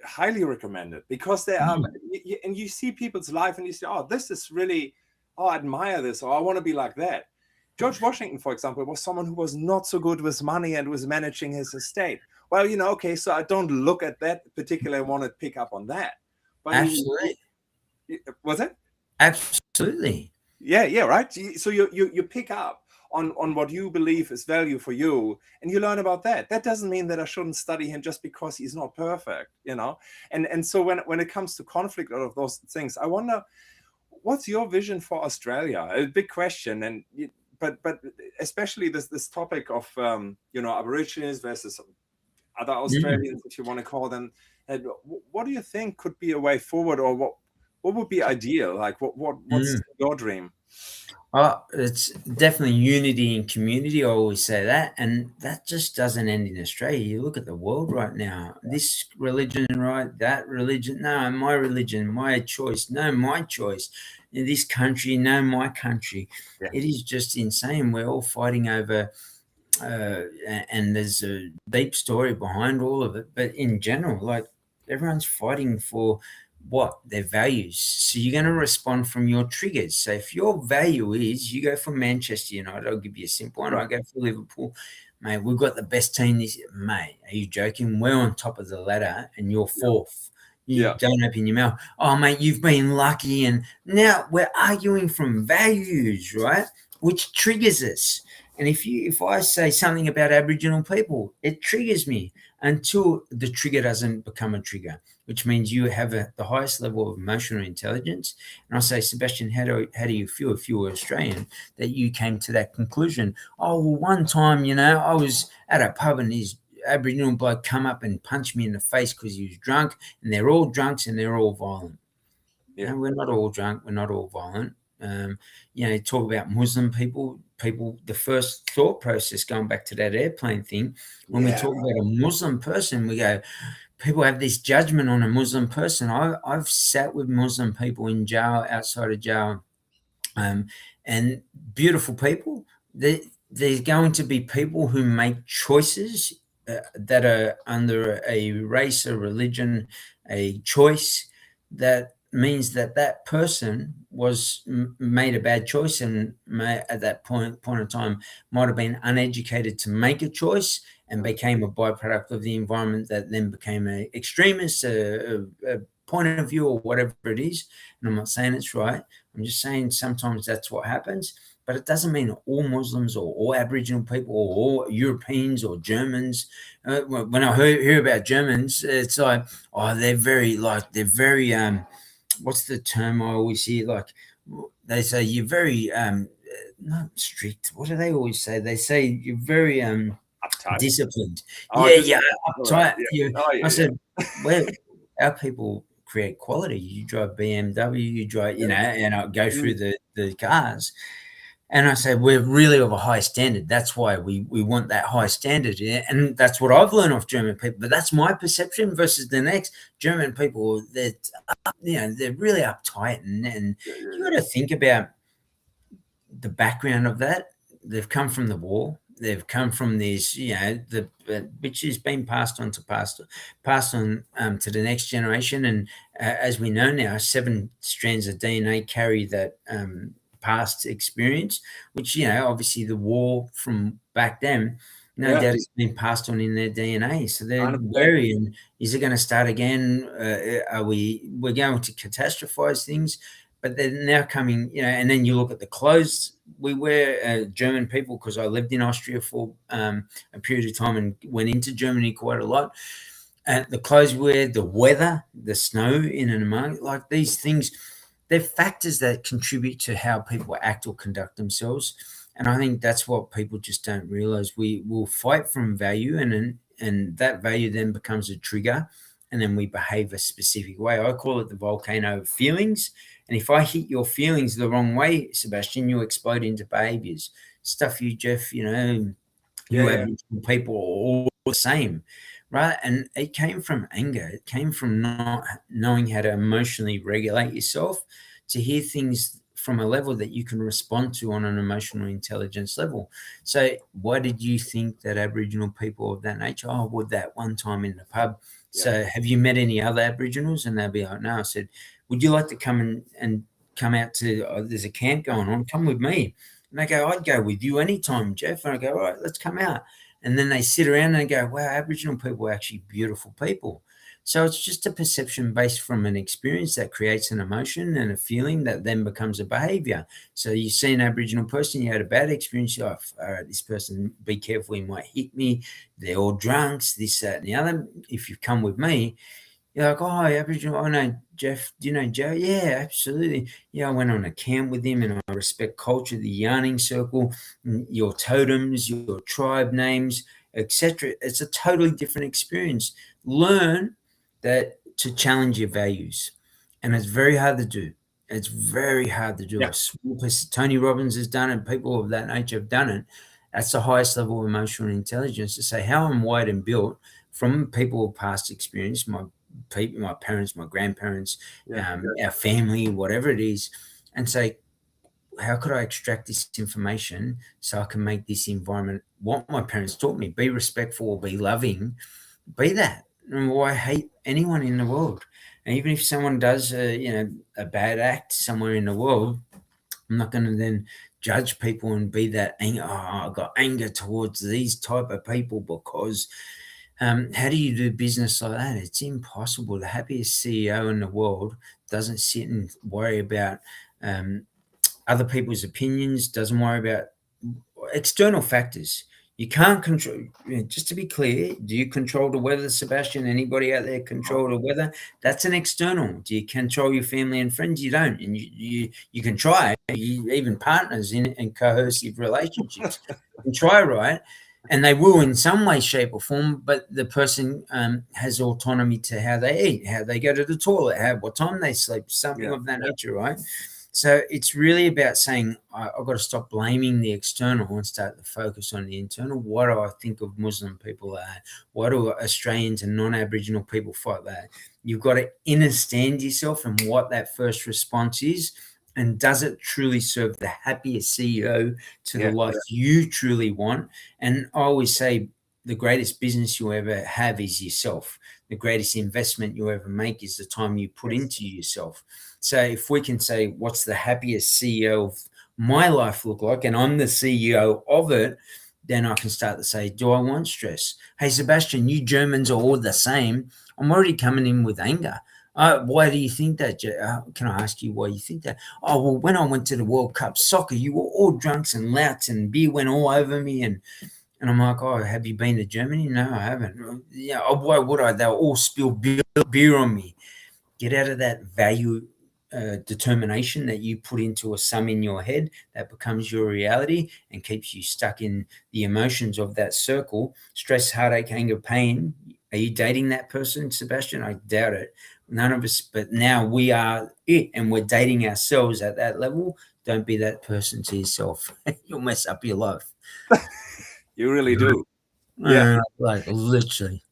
highly recommend it, because they are, and you see people's life and you say, oh, this is really, I admire this, or I want to be like that. George Washington, for example, was someone who was not so good with money and was managing his estate. Well, okay, so I don't look at that particularly, I want to pick up on that. But absolutely. Was it? Absolutely. Yeah, right. So you pick up on what you believe is value for you, and you learn about that. That doesn't mean that I shouldn't study him just because he's not perfect, And so when it comes to conflict out of those things, I wonder, what's your vision for Australia? A big question, and but especially this topic of Aborigines versus other Australians, if you want to call them. And what do you think could be a way forward, or what would be ideal? Like what's your dream? It's definitely unity and community. I always say that, and that just doesn't end in Australia. You look at the world right now. This religion, right? That religion. No, my religion, my choice. No, my choice. In this country, no, my country. Yeah. It is just insane. We're all fighting over, and there's a deep story behind all of it. But in general, like, everyone's fighting for what? Their values. So you're going to respond from your triggers. So if your value is, you go for Manchester United, I'll give you a simple one. I go for Liverpool. Mate, we've got the best team this year. Mate, are you joking? We're on top of the ladder and you're fourth. You don't open your mouth. Oh, mate, you've been lucky. And now we're arguing from values, right? Which triggers us. And if I say something about Aboriginal people, it triggers me until the trigger doesn't become a trigger, which means you have the highest level of emotional intelligence. And I say, Sebastian, how do you feel if you were Australian that you came to that conclusion? Oh, well, one time, I was at a pub and his Aboriginal bloke come up and punched me in the face because he was drunk, and they're all drunks and they're all violent. Yeah. And we're not all drunk. We're not all violent. Talk about Muslim people, the first thought process, going back to that airplane thing, when we talk about a Muslim person, we go, people have this judgment on a Muslim person. I've sat with Muslim people in jail, outside of jail, and beautiful people. There's going to be people who make choices that are under a race, a religion, a choice that means that person was made a bad choice, and at that point in time might have been uneducated to make a choice and became a byproduct of the environment that then became an extremist, a point of view, or whatever it is. And I'm not saying it's right. I'm just saying sometimes that's what happens. But it doesn't mean all Muslims or all Aboriginal people or all Europeans or Germans. When I hear about Germans, it's like, oh, they're very what's the term I always hear? Like, they say you're very not strict. What do they always say? They say you're very uptight, disciplined. Oh, uptight. Right. I said, well, our people create quality. You drive BMW, you drive, and I go through the cars. And I say, we're really of a high standard. That's why we want that high standard. Yeah? And that's what I've learned off German people. But that's my perception versus the next German people. They're really uptight. And you got to think about the background of that. They've come from the war. They've come from this, which has been passed on to the next generation. And as we know now, 7 strands of DNA carry that past experience, which obviously the war from back then, no doubt it's been passed on in their DNA. So they're wary. And is it going to start again? We're going to catastrophize things, but they're now coming. And then you look at the clothes we wear, German people, because I lived in Austria for a period of time and went into Germany quite a lot. And the clothes we wear, the weather, the snow in and among, like these things. They're factors that contribute to how people act or conduct themselves. And I think that's what people just don't realize. We will fight from value, and that value then becomes a trigger, and then we behave a specific way. I call it the volcano of feelings. And if I hit your feelings the wrong way, Sebastian, you explode into behaviors. Stuff you, Jeff, Aboriginal people are all the same. Right. And it came from anger. It came from not knowing how to emotionally regulate yourself, to hear things from a level that you can respond to on an emotional intelligence level. So why did you think that Aboriginal people of that nature? Oh, well, that one time in the pub. Yeah. So have you met any other Aboriginals? And they'll be like, no. I said, would you like to come and come out to, there's a camp going on, come with me. And they go, I'd go with you anytime, Jeff. And I go, all right, let's come out. And then they sit around and go, wow, Aboriginal people are actually beautiful people. So it's just a perception based from an experience that creates an emotion and a feeling that then becomes a behavior. So you see an Aboriginal person, you had a bad experience, you're like, all right, this person, be careful, he might hit me. They're all drunks, this, that, and the other. If you've come with me, you're like, oh, Aboriginal, I know Jeff. Do you know Joe? Yeah, absolutely. Yeah, I went on a camp with him, and I respect culture, the yarning circle, your totems, your tribe names, etc. It's a totally different experience. Learn that to challenge your values, and it's very hard to do. It's very hard to do. Yeah. Tony Robbins has done it. People of that nature have done it. That's the highest level of emotional intelligence, to say how I'm wired and built from people of past experience, my parents, my grandparents, our family, whatever it is, and say, how could I extract this information so I can make this environment what my parents taught me? Be respectful, be loving, be that. And I hate anyone in the world. And even if someone does a bad act somewhere in the world, I'm not going to then judge people and be that anger. Oh, I've got anger towards these type of people because how do you do business like that? It's impossible. The happiest CEO in the world doesn't sit and worry about other people's opinions, doesn't worry about external factors. You can't control, just to be clear, do you control the weather, Sebastian? Anybody out there control the weather? That's an external. Do you control your family and friends? You don't. And you can try, even partners in cohesive relationships can try, right? And they will in some way, shape or form, but the person has autonomy to how they eat, how they go to the toilet, what time they sleep, something of that nature, right? So it's really about saying, I've got to stop blaming the external and start to focus on the internal. What do I think of Muslim people are? What do Australians and non-Aboriginal people fight that? You've got to understand yourself and what that first response is. And does it truly serve the happiest CEO to the life you truly want? And I always say the greatest business you ever have is yourself. The greatest investment you ever make is the time you put into yourself. So if we can say, what's the happiest CEO of my life look like, and I'm the CEO of it, then I can start to say, do I want stress? Hey, Sebastian, you Germans are all the same. I'm already coming in with anger. Why do you think that? Can I ask you why you think that? Oh, well, when I went to the World Cup soccer, you were all drunks and louts and beer went all over me. And I'm like, oh, have you been to Germany? No, I haven't. Yeah, why would I? They'll all spill beer on me. Get out of that value determination that you put into a sum in your head that becomes your reality and keeps you stuck in the emotions of that circle. Stress, heartache, anger, pain. Are you dating that person, Sebastian? I doubt it. None of us, but now we are it, and we're dating ourselves at that level. Don't be that person to yourself. You'll mess up your life. You really do. Like literally.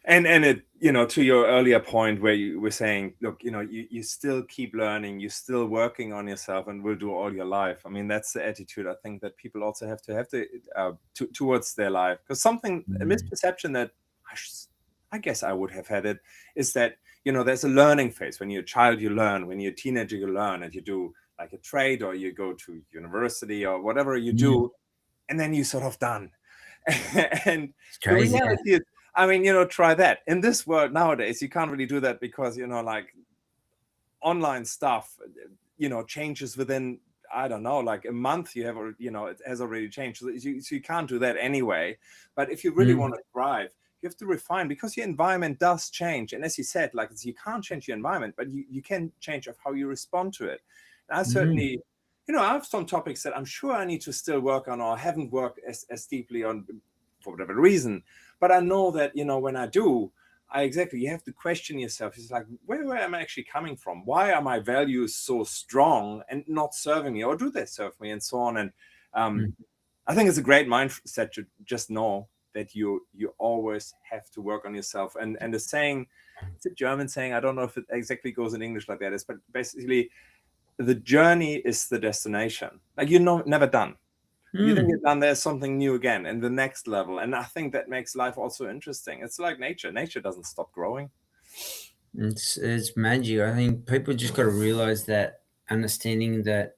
And it, to your earlier point where you were saying, look, you still keep learning, you're still working on yourself and will do all your life. I mean, that's the attitude I think that people also have to towards their life. Because a misperception that I guess I would have had it is that, there's a learning phase. When you're a child, you learn. When you're a teenager, you learn, and you do like a trade or you go to university or whatever you do, and then you're sort of done. And the reality is, I mean, try that. In this world nowadays, you can't really do that because, like online stuff, changes within, I don't know, like a month you have, it has already changed. So you can't do that anyway. But if you really want to thrive, you have to refine because your environment does change. And as you said, like you can't change your environment, but you can change of how you respond to it. And I certainly, I have some topics that I'm sure I need to still work on or haven't worked as deeply on for whatever reason. But I know that, when I do, you have to question yourself. It's like, where am I actually coming from? Why are my values so strong and not serving me? Or do they serve me? And so on. And I think it's a great mindset to just know that you always have to work on yourself. And the saying, it's a German saying, I don't know if it exactly goes in English like that, but basically, the journey is the destination. Like, never done. You think you're done, there's something new again and the next level. And I think that makes life also interesting. It's like nature. Nature doesn't stop growing. It's magic. I think people just got to realize that, understanding that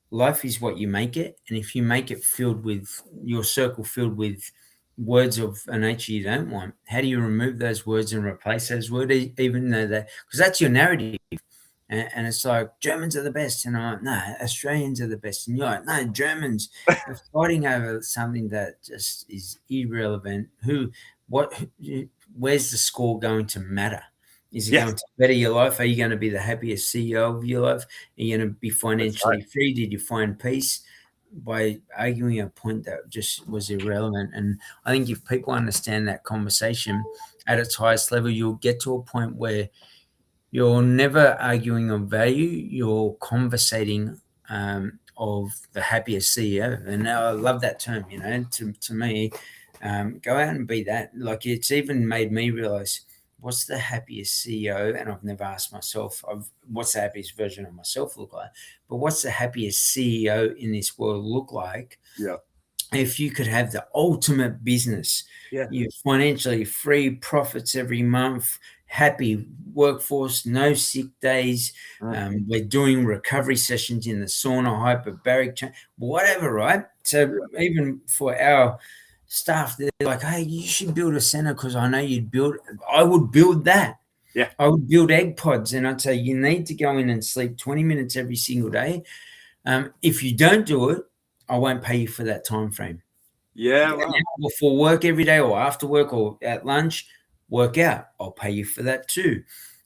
life is what you make it. And if you make it filled with your circle filled with words of a nature you don't want, how do you remove those words and replace those words, even though because that's your narrative. And it's like, Germans are the best. And I'm like, no, Australians are the best. And you're like, no, Germans are fighting over something that just is irrelevant. Where's the score going to matter? Is it going to better your life? Are you going to be the happiest CEO of your life? Are you going to be financially free? Did you find peace? By arguing a point that just was irrelevant. And I think if people understand that conversation at its highest level, you'll get to a point where you're never arguing on value, you're conversating of the happiest CEO. And I love that term, to me, go out and be that. Like, it's even made me realize, what's the happiest CEO? And I've never asked myself, what's the happiest version of myself look like? But what's the happiest CEO in this world look like? Yeah. If you could have the ultimate business, you're financially free, profits every month, happy workforce, no sick days. We're doing recovery sessions in the sauna, hyperbaric, whatever, right? So even for our staff, they're like, hey, you should build a center because I know I would build that. Yeah. I would build egg pods, and I'd say you need to go in and sleep 20 minutes every single day. If you don't do it, I won't pay you for that time frame. Yeah, wow. Before work every day or after work or at lunch, work out. I'll pay you for that too.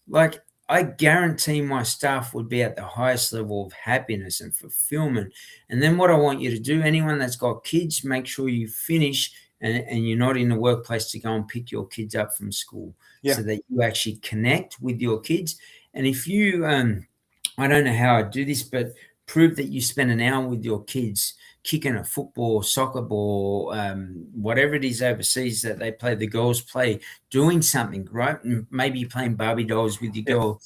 Like, I guarantee my staff would be at the highest level of happiness and fulfillment. And then what I want you to do, anyone that's got kids, make sure you finish and you're not in the workplace to go and pick your kids up from school, so that you actually connect with your kids. And if you, I don't know how I do this, but prove that you spend an hour with your kids kicking a football, soccer ball, whatever it is overseas that they play, the girls play, doing something, right? And maybe you're playing Barbie dolls with your girl,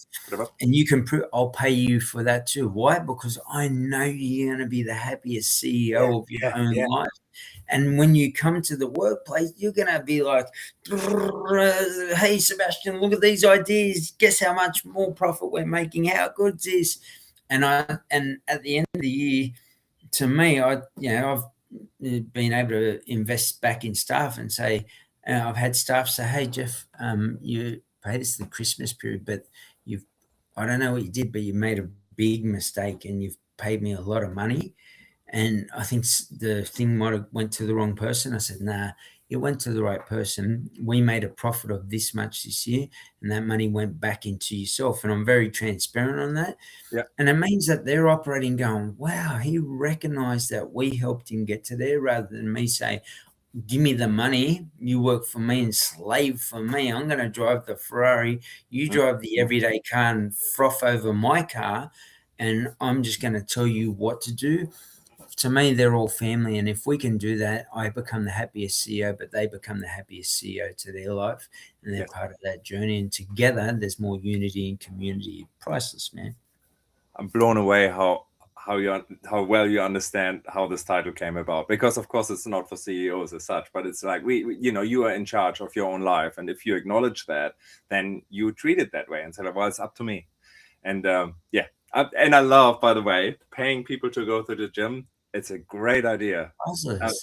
and you can prove, I'll pay you for that too. Why? Because I know you're going to be the happiest CEO of your own life. And when you come to the workplace, you're going to be like, hey, Sebastian, look at these ideas. Guess how much more profit we're making? How good is this? And at the end of the year, to me, I've been able to invest back in staff and say, I've had staff say, hey, Jeff, you paid us the Christmas period, but I don't know what you did, but you made a big mistake and you've paid me a lot of money. And I think the thing might have went to the wrong person. I said, nah, it went to the right person. We made a profit of this much this year, and that money went back into yourself. And I'm very transparent on that. Yeah. And it means that they're operating going, wow, he recognized that we helped him get to there, rather than me say, give me the money, you work for me and slave for me. I'm going to drive the Ferrari, you drive the everyday car and froth over my car, and I'm just going to tell you what to do. To me, they're all family, and if we can do that, I become the happiest CEO, but they become the happiest CEO to their life, and they're part of that journey. And together, there's more unity and community. Priceless, man. I'm blown away how well you understand how this title came about, because of course it's not for CEOs as such, but it's like we you are in charge of your own life, and if you acknowledge that, then you treat it that way and say, well, it's up to me. And and I love, by the way, paying people to go to the gym. It's a great idea.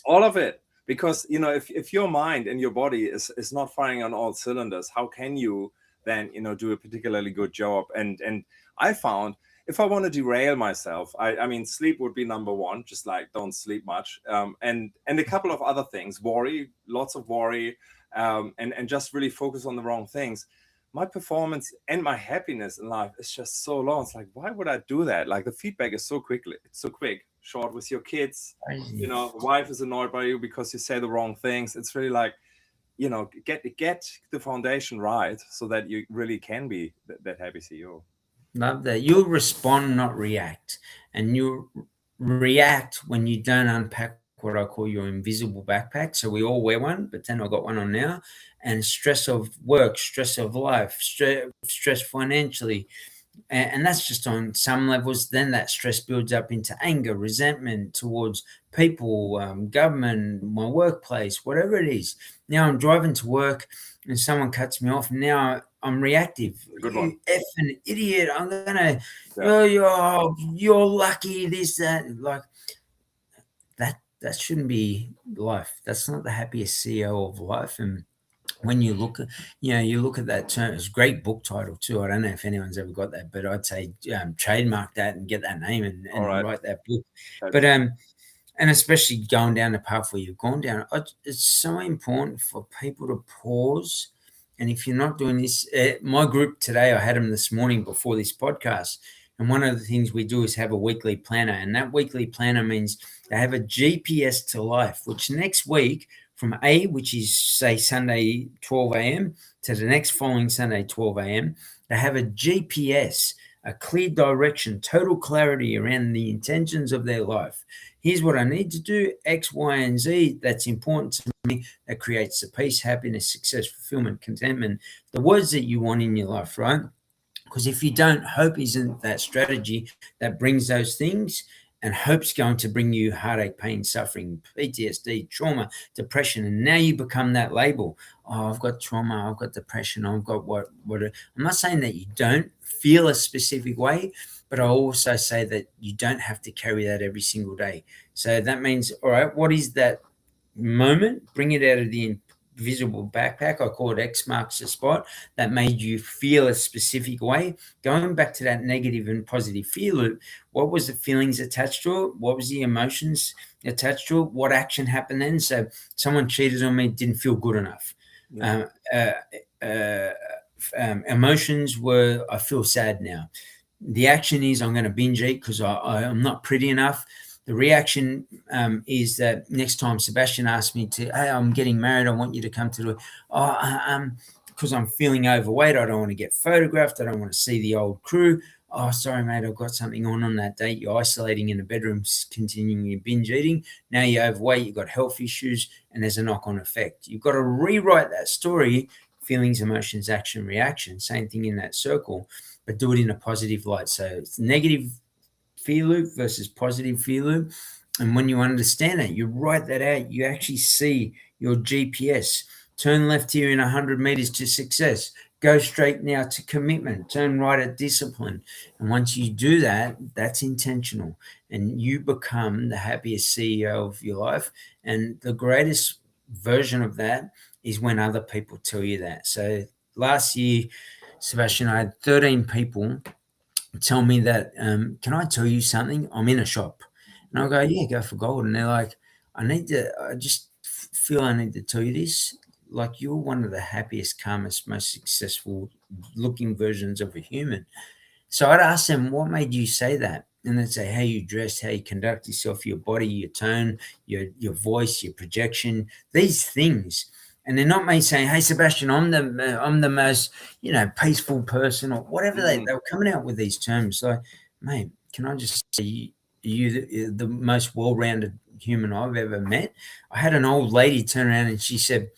All of it. Because, if your mind and your body is not firing on all cylinders, how can you then, do a particularly good job? And I found, if I want to derail myself, I mean, sleep would be number one, just like don't sleep much. And a couple of other things, lots of worry, and just really focus on the wrong things. My performance and my happiness in life is just so low. It's like, why would I do that? Like, the feedback is so quick, short with your kids. Wife is annoyed by you because you say the wrong things. It's really like, get the foundation right so that you really can be that happy CEO. Love that. You'll respond, not react. And you react when you don't unpack what I call your invisible backpack. So we all wear one, but then I've got one on now. And stress of work, stress of life, stress financially. And that's just on some levels. Then that stress builds up into anger, resentment towards people, government, my workplace, whatever it is. Now I'm driving to work and someone cuts me off. Now I'm reactive. Good one. You effing idiot. I'm going to, you're lucky, this, that. Like, that shouldn't be life. That's not the happiest CEO of life. And when you look at, you look at that term, it's a great book title too. I don't know if anyone's ever got that, but I'd say trademark that and get that name and write that book. But and especially going down the path where you've gone down, it's so important for people to pause. And if you're not doing this, my group today, I had them this morning before this podcast. And one of the things we do is have a weekly planner. And that weekly planner means they have a GPS to life, which next week, from which is, say, Sunday, 12 a.m., to the next following Sunday, 12 a.m., they have a GPS, a clear direction, total clarity around the intentions of their life. Here's what I need to do, X, Y, and Z. That's important to me. That creates the peace, happiness, success, fulfillment, contentment, the words that you want in your life, right? Because if you don't, hope isn't that strategy that brings those things. And hope's going to bring you heartache, pain, suffering, PTSD, trauma, depression. And now you become that label. Oh, I've got trauma, I've got depression, I've got what. I'm not saying that you don't feel a specific way, but I also say that you don't have to carry that every single day. So that means, all right, what is that moment? Bring it out of the visible backpack. I call it X marks the spot. That made you feel a specific way. Going back to that negative and positive fear loop, what was the feelings attached to it? What was the emotions attached to it? What action happened then? So someone cheated on me, didn't feel good enough. Yeah. Emotions were, I feel sad now. The action is I'm going to binge eat because I'm not pretty enough. The reaction is that next time Sebastian asks me to, hey, I'm getting married, I want you to come to the, because I'm feeling overweight, I don't want to get photographed, I don't want to see the old crew. Oh, sorry, mate, I've got something on that date. You're isolating in the bedroom, continuing your binge eating. Now you're overweight, you've got health issues, and there's a knock-on effect. You've got to rewrite that story, feelings, emotions, action, reaction, same thing in that circle, but do it in a positive light. So it's negative fear loop versus positive fear loop. And when you understand it, you write that out, you actually see your GPS. Turn left here in 100 meters to success. Go straight now to commitment. Turn right at discipline. And once you do that, that's intentional. And you become the happiest CEO of your life. And the greatest version of that is when other people tell you that. So last year, Sebastian, I had 13 people tell me that, can I tell you something? I'm in a shop. And I'll go, yeah, go for gold. And they're like, I just feel I need to tell you this. Like, you're one of the happiest, calmest, most successful looking versions of a human. So I'd ask them, what made you say that? And they'd say, how you dress, how you conduct yourself, your body, your tone, your voice, your projection, these things. And they're not me saying, hey, Sebastian, I'm the most, peaceful person or whatever. They were coming out with these terms. Like, mate, can I just say you the most well-rounded human I've ever met? I had an old lady turn around and she said,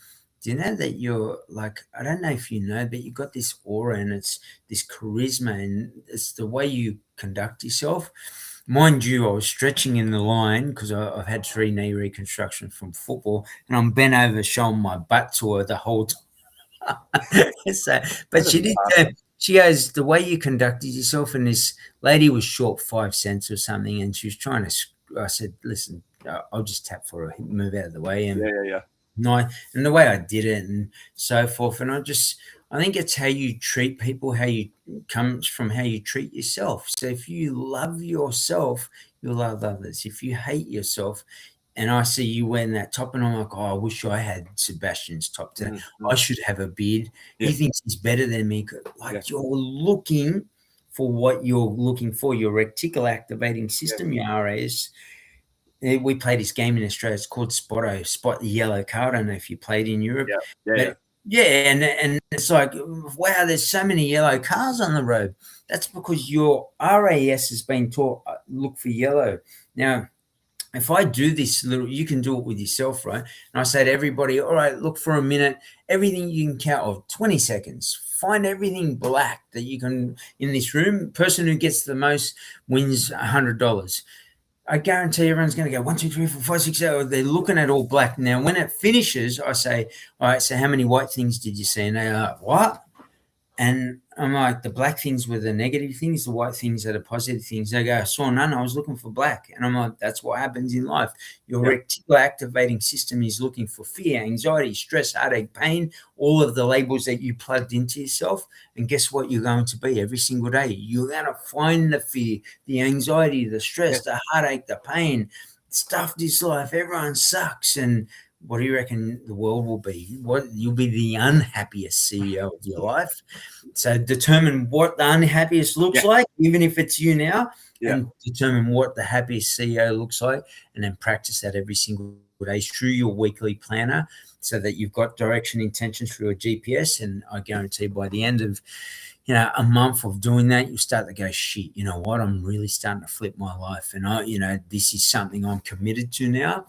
do you know that you're like, I don't know if you know, but you've got this aura and it's this charisma and it's the way you conduct yourself. Mind you, I was stretching in the line because I've had 3 knee reconstruction from football and I'm bent over showing my butt to her the whole time. But she did. She goes, the way you conducted yourself, and this lady was short 5 cents or something, and she was trying to. I said, listen, I'll just tap for her, move out of the way, and and the way I did it, and so forth. And I think it's how you treat people, comes from how you treat yourself. So if you love yourself, you'll love others. If you hate yourself, and I see you wearing that top, and I'm like, oh, I wish I had Sebastian's top today. I should have a beard. Yeah. He thinks he's better than me. You're looking for what you're looking for, your reticular activating system, your RAS. We play this game in Australia. It's called Spotto, Spot the Yellow Car. I don't know if you played in Europe. And it's like, wow, there's so many yellow cars on the road. That's because your RAS has been taught, look for yellow. Now, if I do this you can do it with yourself, right? And I say to everybody, all right, look for a minute, everything you can count of 20 seconds. Find everything black that you can in this room. Person who gets the most wins $100. I guarantee everyone's going to go 1, 2, 3, 4, 5, 6, 7. They're looking at all black. Now, when it finishes, I say, all right, so how many white things did you see? And they're like, what? And I'm like, the black things were the negative things, the white things are the positive things. They go, I saw none, I was looking for black. And I'm like, that's what happens in life. Your reticular activating system is looking for fear, anxiety, stress, heartache, pain, all of the labels that you plugged into yourself. And guess what you're going to be every single day? You're going to find the fear, the anxiety, the stress, the heartache, the pain. Stuff this life, everyone sucks. And what do you reckon the world will be? You'll be the unhappiest CEO of your life. So determine what the unhappiest looks like, even if it's you now, and determine what the happiest CEO looks like, and then practice that every single day through your weekly planner so that you've got direction, intention through a GPS. And I guarantee by the end of a month of doing that, you start to go, shit, you know what? I'm really starting to flip my life. And this is something I'm committed to now.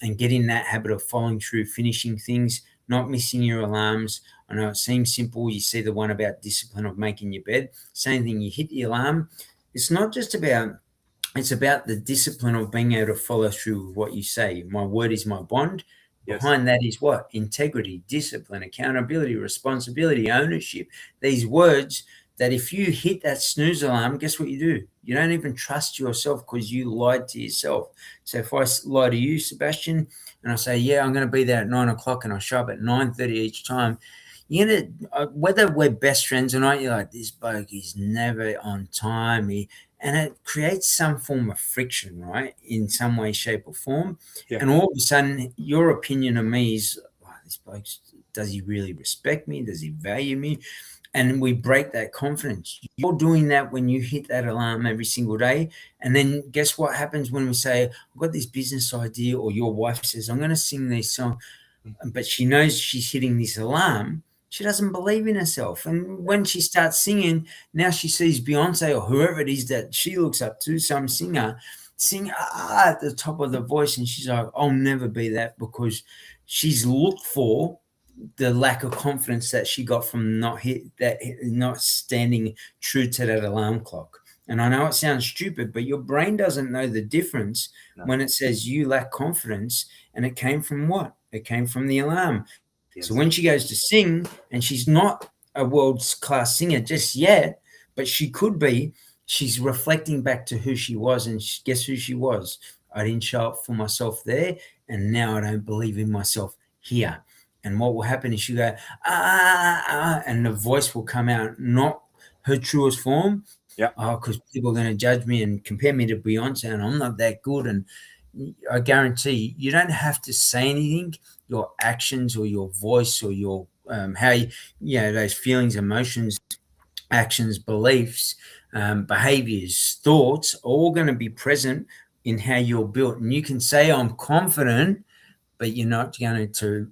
And get in that habit of following through, finishing things, not missing your alarms. I know it seems simple. You see the one about discipline of making your bed. Same thing, you hit the alarm. It's not just about, it's about the discipline of being able to follow through with what you say. My word is my bond. Behind that is what? Integrity, discipline, accountability, responsibility, ownership. These words that if you hit that snooze alarm, guess what you do? You don't even trust yourself because you lied to yourself. So if I lie to you, Sebastian, and I say, yeah, I'm going to be there at 9 o'clock, and I show up at 9:30 each time, you're going to, whether we're best friends or not, you're like, this bloke is never on time. And it creates some form of friction, right? In some way, shape, or form. Yeah. And all of a sudden, your opinion of me is, oh, this bloke, does he really respect me? Does he value me? And we break that confidence. You're doing that when you hit that alarm every single day. And then guess what happens when we say, I've got this business idea, or your wife says, I'm going to sing this song, but she knows she's hitting this alarm. She doesn't believe in herself. And when she starts singing, now she sees Beyonce or whoever it is that she looks up to, some singer, sing at the top of the voice. And she's like, I'll never be that, because she's looked for the lack of confidence that she got from not standing true to that alarm clock. And I know it sounds stupid, but your brain doesn't know the difference when it says you lack confidence. And it came from what? It came from the alarm. Yes. So when she goes to sing, and she's not a world-class singer just yet, but she could be, she's reflecting back to who she was. And guess who she was? I didn't show up for myself there, and now I don't believe in myself here. And what will happen is she go, and the voice will come out, not her truest form. Yeah. Because people are going to judge me and compare me to Beyonce, and I'm not that good. And I guarantee you don't have to say anything. Your actions or your voice or your how those feelings, emotions, actions, beliefs, behaviors, thoughts, are all going to be present in how you're built. And you can say I'm confident, but you're not going to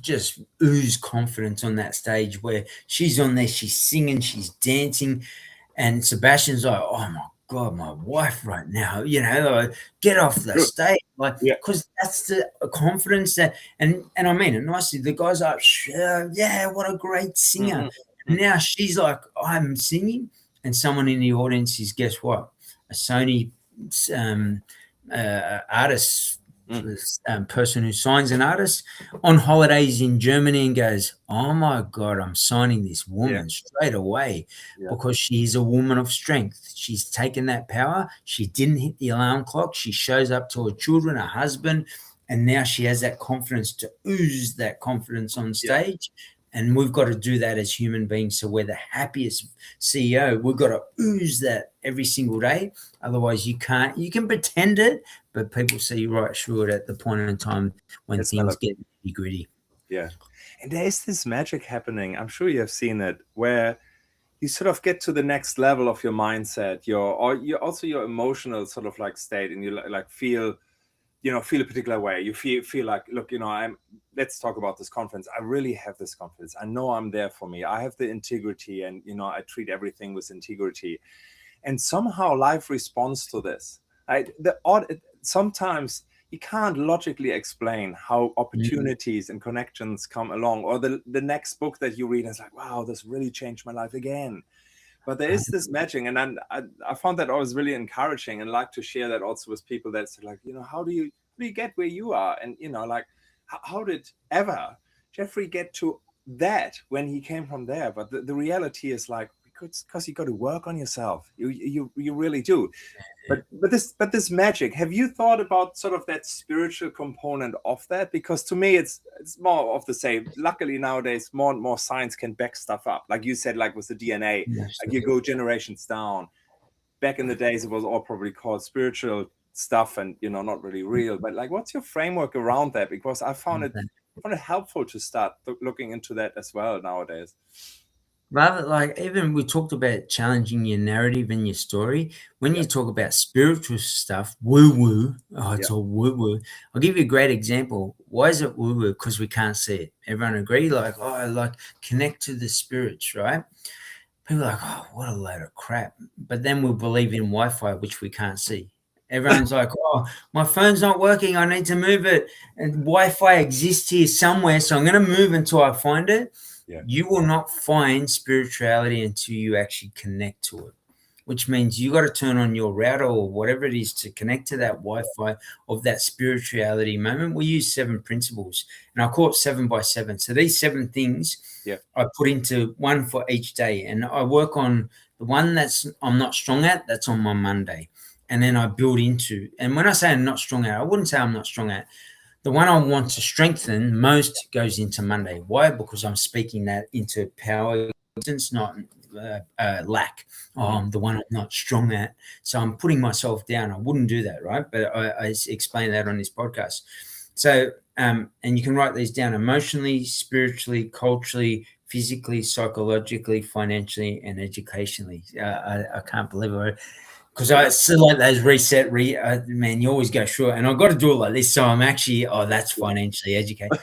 just ooze confidence on that stage where she's on there, she's singing, she's dancing, and Sebastian's like, oh my God, my wife right now, like, get off the stage, like, because that's the confidence that, and I mean it nicely. The guy's like, yeah, what a great singer. Mm-hmm. Now she's like, I'm singing, and someone in the audience is, guess what, a Sony artist. Person who signs an artist on holidays in Germany and goes, oh my God, I'm signing this woman straight away because she's a woman of strength. She's taken that power. She didn't hit the alarm clock. She shows up to her children, her husband, and now she has that confidence to ooze that confidence on stage. And we've got to do that as human beings. So we're the happiest CEO. We've got to ooze that every single day. Otherwise, you can't. You can pretend it, but people see right through it at the point in time when things get nitty-gritty. Yeah. And there is this magic happening. I'm sure you have seen it, where you sort of get to the next level of your mindset, your emotional sort of like state, and you like feel a particular way. You feel like, look, let's talk about this conference. I really have this confidence. I know I'm there for me. I have the integrity, and, I treat everything with integrity. And somehow life responds to this. Sometimes you can't logically explain how opportunities and connections come along, or the next book that you read is like, wow, this really changed my life again. But there is this magic, and I found that always really encouraging, and like to share that also with people that's like, how do you get where you are? And, like, how did ever Jeffrey get to that when he came from there? But the reality is, like, because you got to work on yourself. You really do. But this magic, have you thought about sort of that spiritual component of that? Because to me, it's more of the same. Luckily nowadays, more and more science can back stuff up. Like you said, like with the DNA, like you go generations down. Back in the days, it was all probably called spiritual stuff, and not really real. But like, what's your framework around that? Because I found it helpful to start looking into that as well nowadays. Rather, like, even we talked about challenging your narrative and your story. When you talk about spiritual stuff, woo-woo, it's all woo-woo. I'll give you a great example. Why is it woo-woo? Because we can't see it. Everyone agree? Like, connect to the spirits, right? People are like, oh, what a load of crap. But then we'll believe in Wi-Fi, which we can't see. Everyone's like, oh, my phone's not working. I need to move it. And Wi-Fi exists here somewhere, so I'm going to move until I find it. Yeah. You will not find spirituality until you actually connect to it, which means you got to turn on your router or whatever it is to connect to that Wi-Fi of that spirituality moment. We use 7 principles, and I call it 7 by 7. So these 7 things I put into one for each day, and I work on the one that's I'm not strong at. That's on my Monday, and then I build into. And when I say I'm not strong at, I wouldn't say I'm not strong at. The one I want to strengthen most goes into Monday. Why? Because I'm speaking that into power, not lack. I'm the one I'm not strong at. So I'm putting myself down. I wouldn't do that, right? But I explain that on this podcast. So, and you can write these down: emotionally, spiritually, culturally, physically, psychologically, financially, and educationally. I can't believe it. Because I still like those reset, man, you always go through it. And I've got to do it like this. So I'm actually, that's financially educated.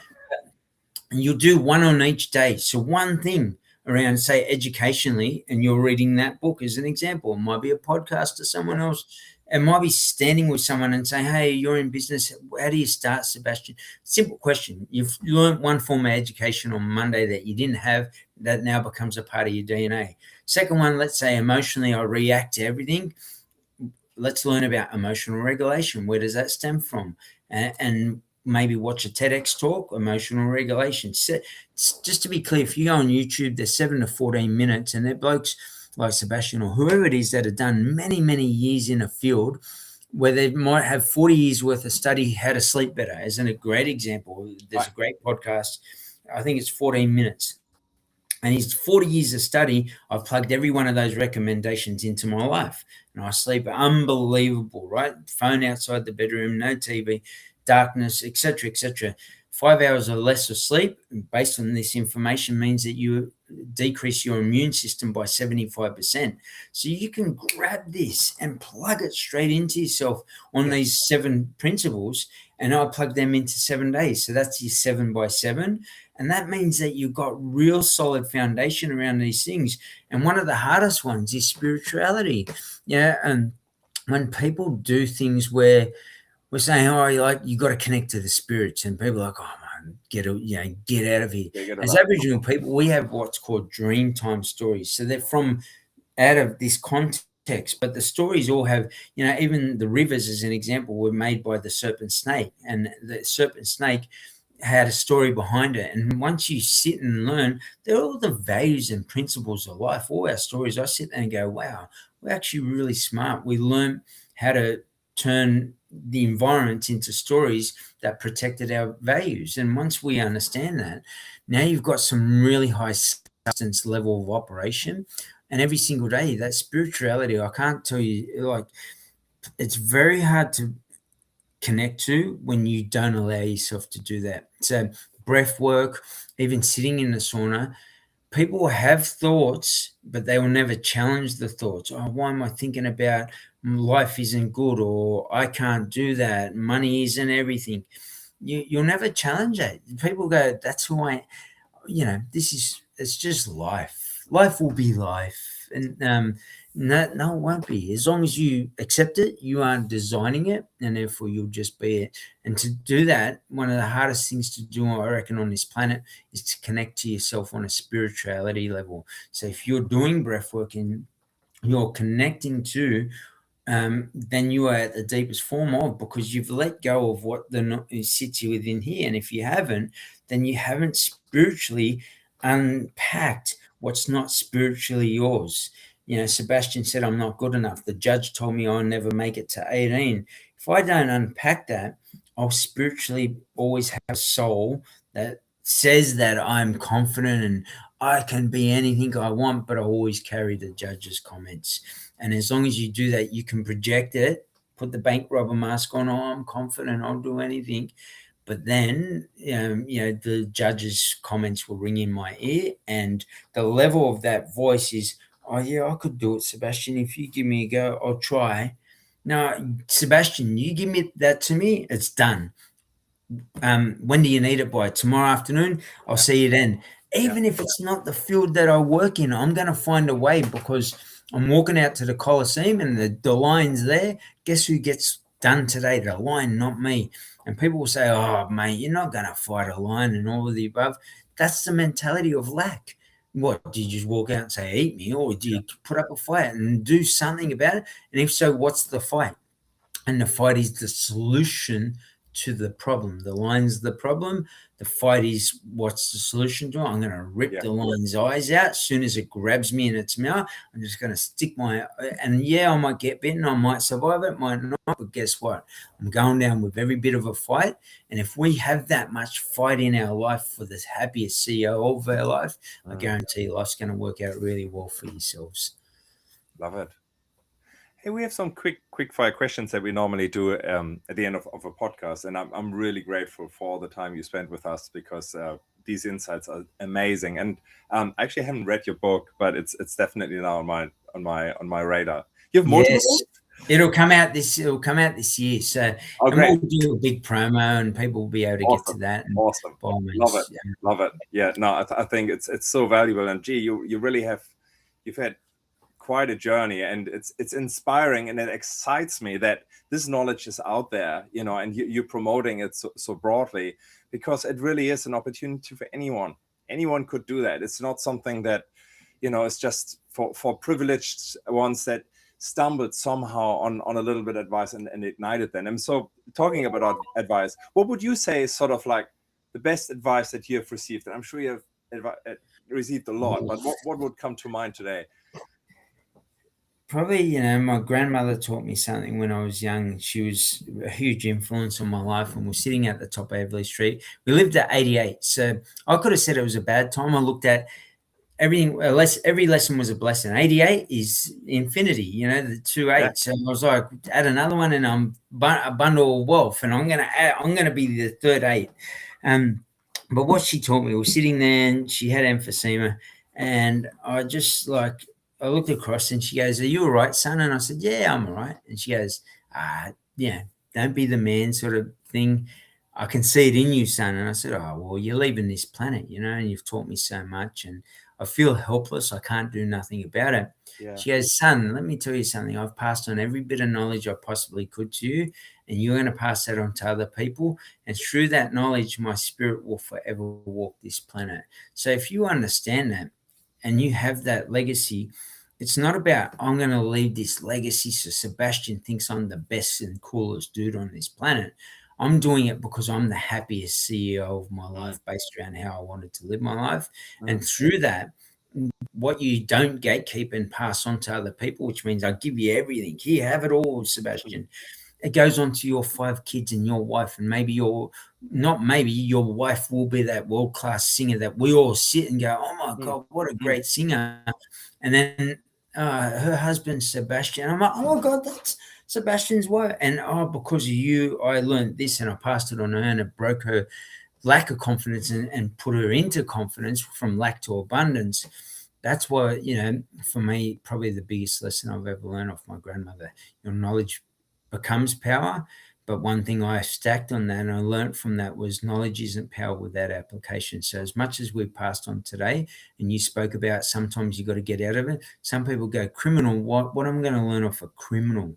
And you'll do one on each day. So one thing around, say, educationally, and you're reading that book as an example. It might be a podcast to someone else. It might be standing with someone and saying, hey, you're in business. How do you start, Sebastian? Simple question. You've learned one form of education on Monday that you didn't have, that now becomes a part of your DNA. Second one, let's say emotionally, I react to everything. Let's learn about emotional regulation. Where does that stem from? And maybe watch a TEDx talk, emotional regulation. So, just to be clear, if you go on YouTube, there's 7 to 14 minutes, and they're blokes like Sebastian or whoever it is that have done many, many years in a field where they might have 40 years worth of study how to sleep better. Isn't a great example. There's a great podcast. I think it's 14 minutes. And his 40 years of study, I've plugged every one of those recommendations into my life. And I sleep unbelievable, right? Phone outside the bedroom, no TV, darkness, etc., etc. 5 hours or less of sleep, based on this information, means that you decrease your immune system by 75%. So you can grab this and plug it straight into yourself on these 7 principles, and I plug them into 7 days. So that's your 7 by 7. And that means that you've got real solid foundation around these things. And one of the hardest ones is spirituality. Yeah. And when people do things where we're saying, you got to connect to the spirits, and people are like, man, get out of here. As Aboriginal people, we have what's called dream time stories. So they're from out of this context, but the stories all have, even the rivers, as an example, were made by the serpent snake, and the serpent snake had a story behind it. And once you sit and learn, they're all the values and principles of life. All our stories, I sit there and go, wow, we're actually really smart. We learn how to turn the environment into stories that protected our values. And once we understand that, now you've got some really high substance level of operation. And every single day, that spirituality, I can't tell you, it's very hard to connect to when you don't allow yourself to do that. So breath work, even sitting in the sauna, people have thoughts, but they will never challenge the thoughts. Why am I thinking about life isn't good, or I can't do that, money isn't everything? You'll never challenge it. People go, that's who it's just life. Life will be life. And no, it won't be. As long as you accept it, you aren't designing it, and therefore you'll just be it. And to do that, one of the hardest things to do, I reckon, on this planet is to connect to yourself on a spirituality level. So if you're doing breath work and you're connecting to, then you are at the deepest form of, because you've let go of what sits you within here. And if you haven't, then you haven't spiritually unpacked what's not spiritually yours. Sebastian said, I'm not good enough. The judge told me I'll never make it to 18. If I don't unpack that, I'll spiritually always have a soul that says that I'm confident and I can be anything I want, but I always carry the judge's comments. And as long as you do that, you can project it, put the bank robber mask on, I'm confident, I'll do anything. But then, the judge's comments will ring in my ear, and the level of that voice is, oh, yeah, I could do it, Sebastian. If you give me a go, I'll try. No, Sebastian, you give me that to me, it's done. When do you need it by? Tomorrow afternoon? I'll see you then. Even if it's not the field that I work in, I'm going to find a way, because I'm walking out to the Colosseum and the line's there. Guess who gets done today? The lion, not me. And people will say, oh, mate, you're not going to fight a lion and all of the above. That's the mentality of lack. What, do you just walk out and say, eat me? Or do you put up a fight and do something about it? And if so, what's the fight? And the fight is the solution to the problem. The lion's the problem. The fight is what's the solution to it. I'm going to rip the lion's eyes out as soon as it grabs me in its mouth. I'm just going to stick and I might get bitten. I might survive it, might not. But guess what? I'm going down with every bit of a fight. And if we have that much fight in our life for the happiest CEO of our life, I guarantee life's going to work out really well for yourselves. Love it. Hey, we have some quick fire questions that we normally do at the end of a podcast, and I'm really grateful for all the time you spent with us, because these insights are amazing. And I actually haven't read your book, but it's definitely now on my radar. You have more to books? It'll come out this year. So we'll do a big promo, and people will be able to get to that. And awesome. Love it. Yeah. No, I think it's so valuable. And gee, you really you've had quite a journey, and it's inspiring, and it excites me that this knowledge is out there, and you're promoting it so broadly, because it really is an opportunity for anyone. Anyone could do that. It's not something that, it's just for privileged ones that stumbled somehow on a little bit of advice and ignited them. And so, talking about advice, what would you say is sort of like the best advice that you have received? And I'm sure you have received a lot, but what would come to mind today? Probably, my grandmother taught me something when I was young. She was a huge influence on my life, and we're sitting at the top of Everleigh Street. We lived at 88, so I could have said it was a bad time. I looked at everything. Every lesson was a blessing. 88 is infinity, the 2 8. So I was like, add another one, and I'm a bundle of wealth, and I'm gonna be the third 8. But what she taught me, we were sitting there, and she had emphysema, and I just I looked across, and she goes, "Are you all right, son?" And I said, "Yeah, I'm all right." And she goes, "Don't be the man sort of thing. I can see it in you, son." And I said, "Oh, well, you're leaving this planet, and you've taught me so much, and I feel helpless. I can't do nothing about it." Yeah. She goes, "Son, let me tell you something. I've passed on every bit of knowledge I possibly could to you, and you're going to pass that on to other people. And through that knowledge, my spirit will forever walk this planet." So if you understand that, and you have that legacy, it's not about, I'm going to leave this legacy so Sebastian thinks I'm the best and coolest dude on this planet. I'm doing it because I'm the happiest CEO of my life, based around how I wanted to live my life. And through that, what you don't gatekeep and pass on to other people, which means I give you everything. Here, have it all, Sebastian. It goes on to your 5 kids and your wife, and maybe your wife will be that world-class singer that we all sit and go, "Oh my God, what a great singer." And then her husband, Sebastian, I'm like, "Oh my God, that's Sebastian's wife." And because of you, I learned this, and I passed it on to her, and it broke her lack of confidence and put her into confidence, from lack to abundance. That's why, for me, probably the biggest lesson I've ever learned off my grandmother. Your knowledge becomes power, but one thing I stacked on that and I learned from that was knowledge isn't power without application. So as much as we've passed on today, and you spoke about sometimes you got to get out of it, some people go, criminal, what am I going to learn off a criminal?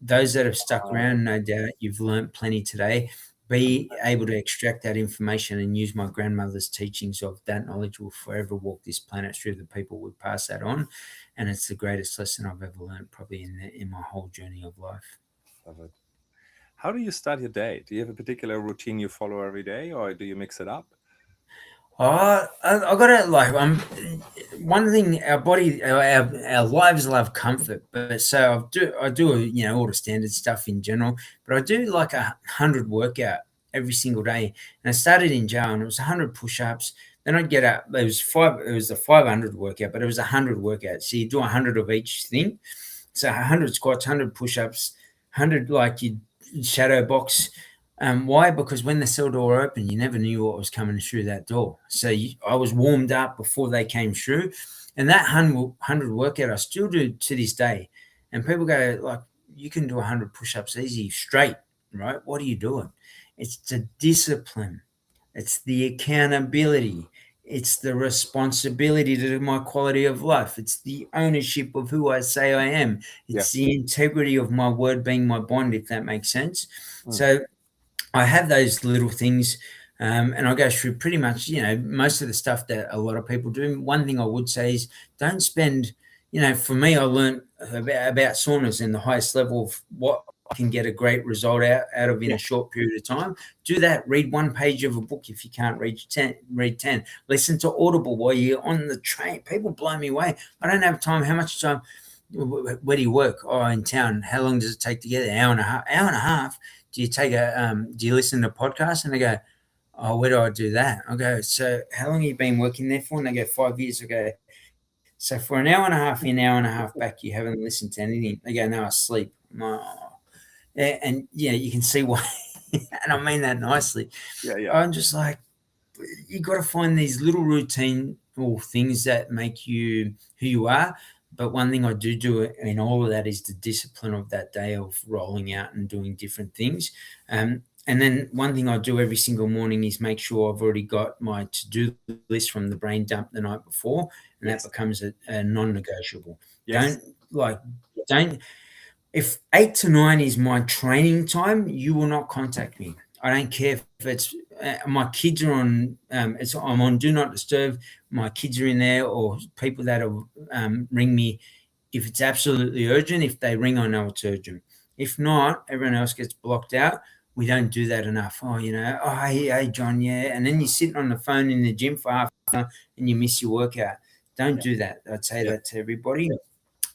Those that have stuck around, no doubt you've learned plenty today. Be able to extract that information and use my grandmother's teachings of that knowledge will forever walk this planet through the people we pass that on. And it's the greatest lesson I've ever learned, probably in my whole journey of life. Love it. How do you start your day? Do you have a particular routine you follow every day, or do you mix it up? I got to one thing. Our body, our lives love comfort, but so I do all the standard stuff in general. But I do 100 workout every single day. And I started in jail, and it was 100 push-ups. Then I'd get up. It was a 500 workout, but it was 100 workouts. So you do 100 of each thing. So 100 squats, 100 push-ups, 100 you shadow box. Why? Because when the cell door opened, you never knew what was coming through that door. So I was warmed up before they came through. And that 100 workout I still do to this day. And people go, you can do 100 push-ups easy, straight, right? What are you doing? It's the discipline. It's the accountability. It's the responsibility to my quality of life. It's the ownership of who I say I am. It's the integrity of my word being my bond, if that makes sense. So I have those little things, and I go through pretty much, most of the stuff that a lot of people do. One thing I would say is don't spend, for me, I learned about saunas and the highest level of what can get a great result out of in a short period of time. Do that. Read 1 page of a book. If you can't read 10. Listen to Audible while you're on the train. People blow me away. I don't have time. How much time? Where do you work? Oh, in town. How long does it take to get there? Hour and a half. Do you take do you listen to podcasts? And they go, oh, where do I do that? I go, so how long have you been working there for? And they go, 5 years. I go, so for an hour and a half back, you haven't listened to anything. They go, no, I sleep. And you can see why. And I mean that nicely. Yeah. I'm just like, you got to find these little routine or things that make you who you are. But one thing I do in all of that is the discipline of that day of rolling out and doing different things. And then one thing I do every single morning is make sure I've already got my to-do list from the brain dump the night before, and that becomes a non-negotiable. Yes. Don't. If 8 to 9 is my training time, you will not contact me. I don't care if it's my kids are on. I'm on Do Not Disturb. My kids are in there, or people that ring me. If it's absolutely urgent, if they ring, I know it's urgent. If not, everyone else gets blocked out. We don't do that enough. Hey, John, yeah. And then you're sitting on the phone in the gym for half an hour and you miss your workout. Don't do that. I'd say that to everybody.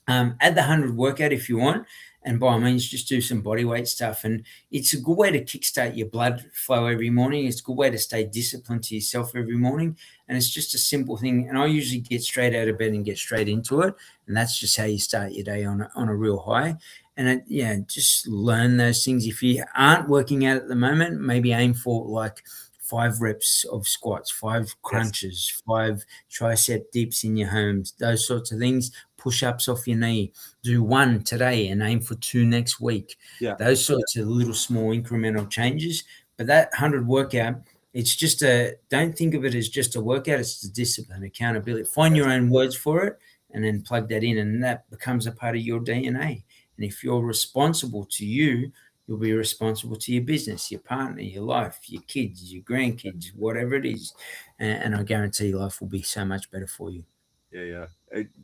Add the 100 workout if you want. And by all means, just do some body weight stuff. And it's a good way to kickstart your blood flow every morning. It's a good way to stay disciplined to yourself every morning. And it's just a simple thing. And I usually get straight out of bed and get straight into it. And that's just how you start your day on a real high. And just learn those things. If you aren't working out at the moment, maybe aim for like 5 reps of squats, 5 crunches, 5 tricep dips in your homes, those sorts of things. Push-ups off your knee. Do 1 today and aim for 2 next week. Those sorts of little small incremental changes. But that 100 workout, it's just don't think of it as just a workout. It's the discipline, accountability. Find your own words for it and then plug that in, and that becomes a part of your DNA. And if you're responsible to you, you'll be responsible to your business, your partner, your life, your kids, your grandkids, whatever it is. And I guarantee life will be so much better for you. Yeah.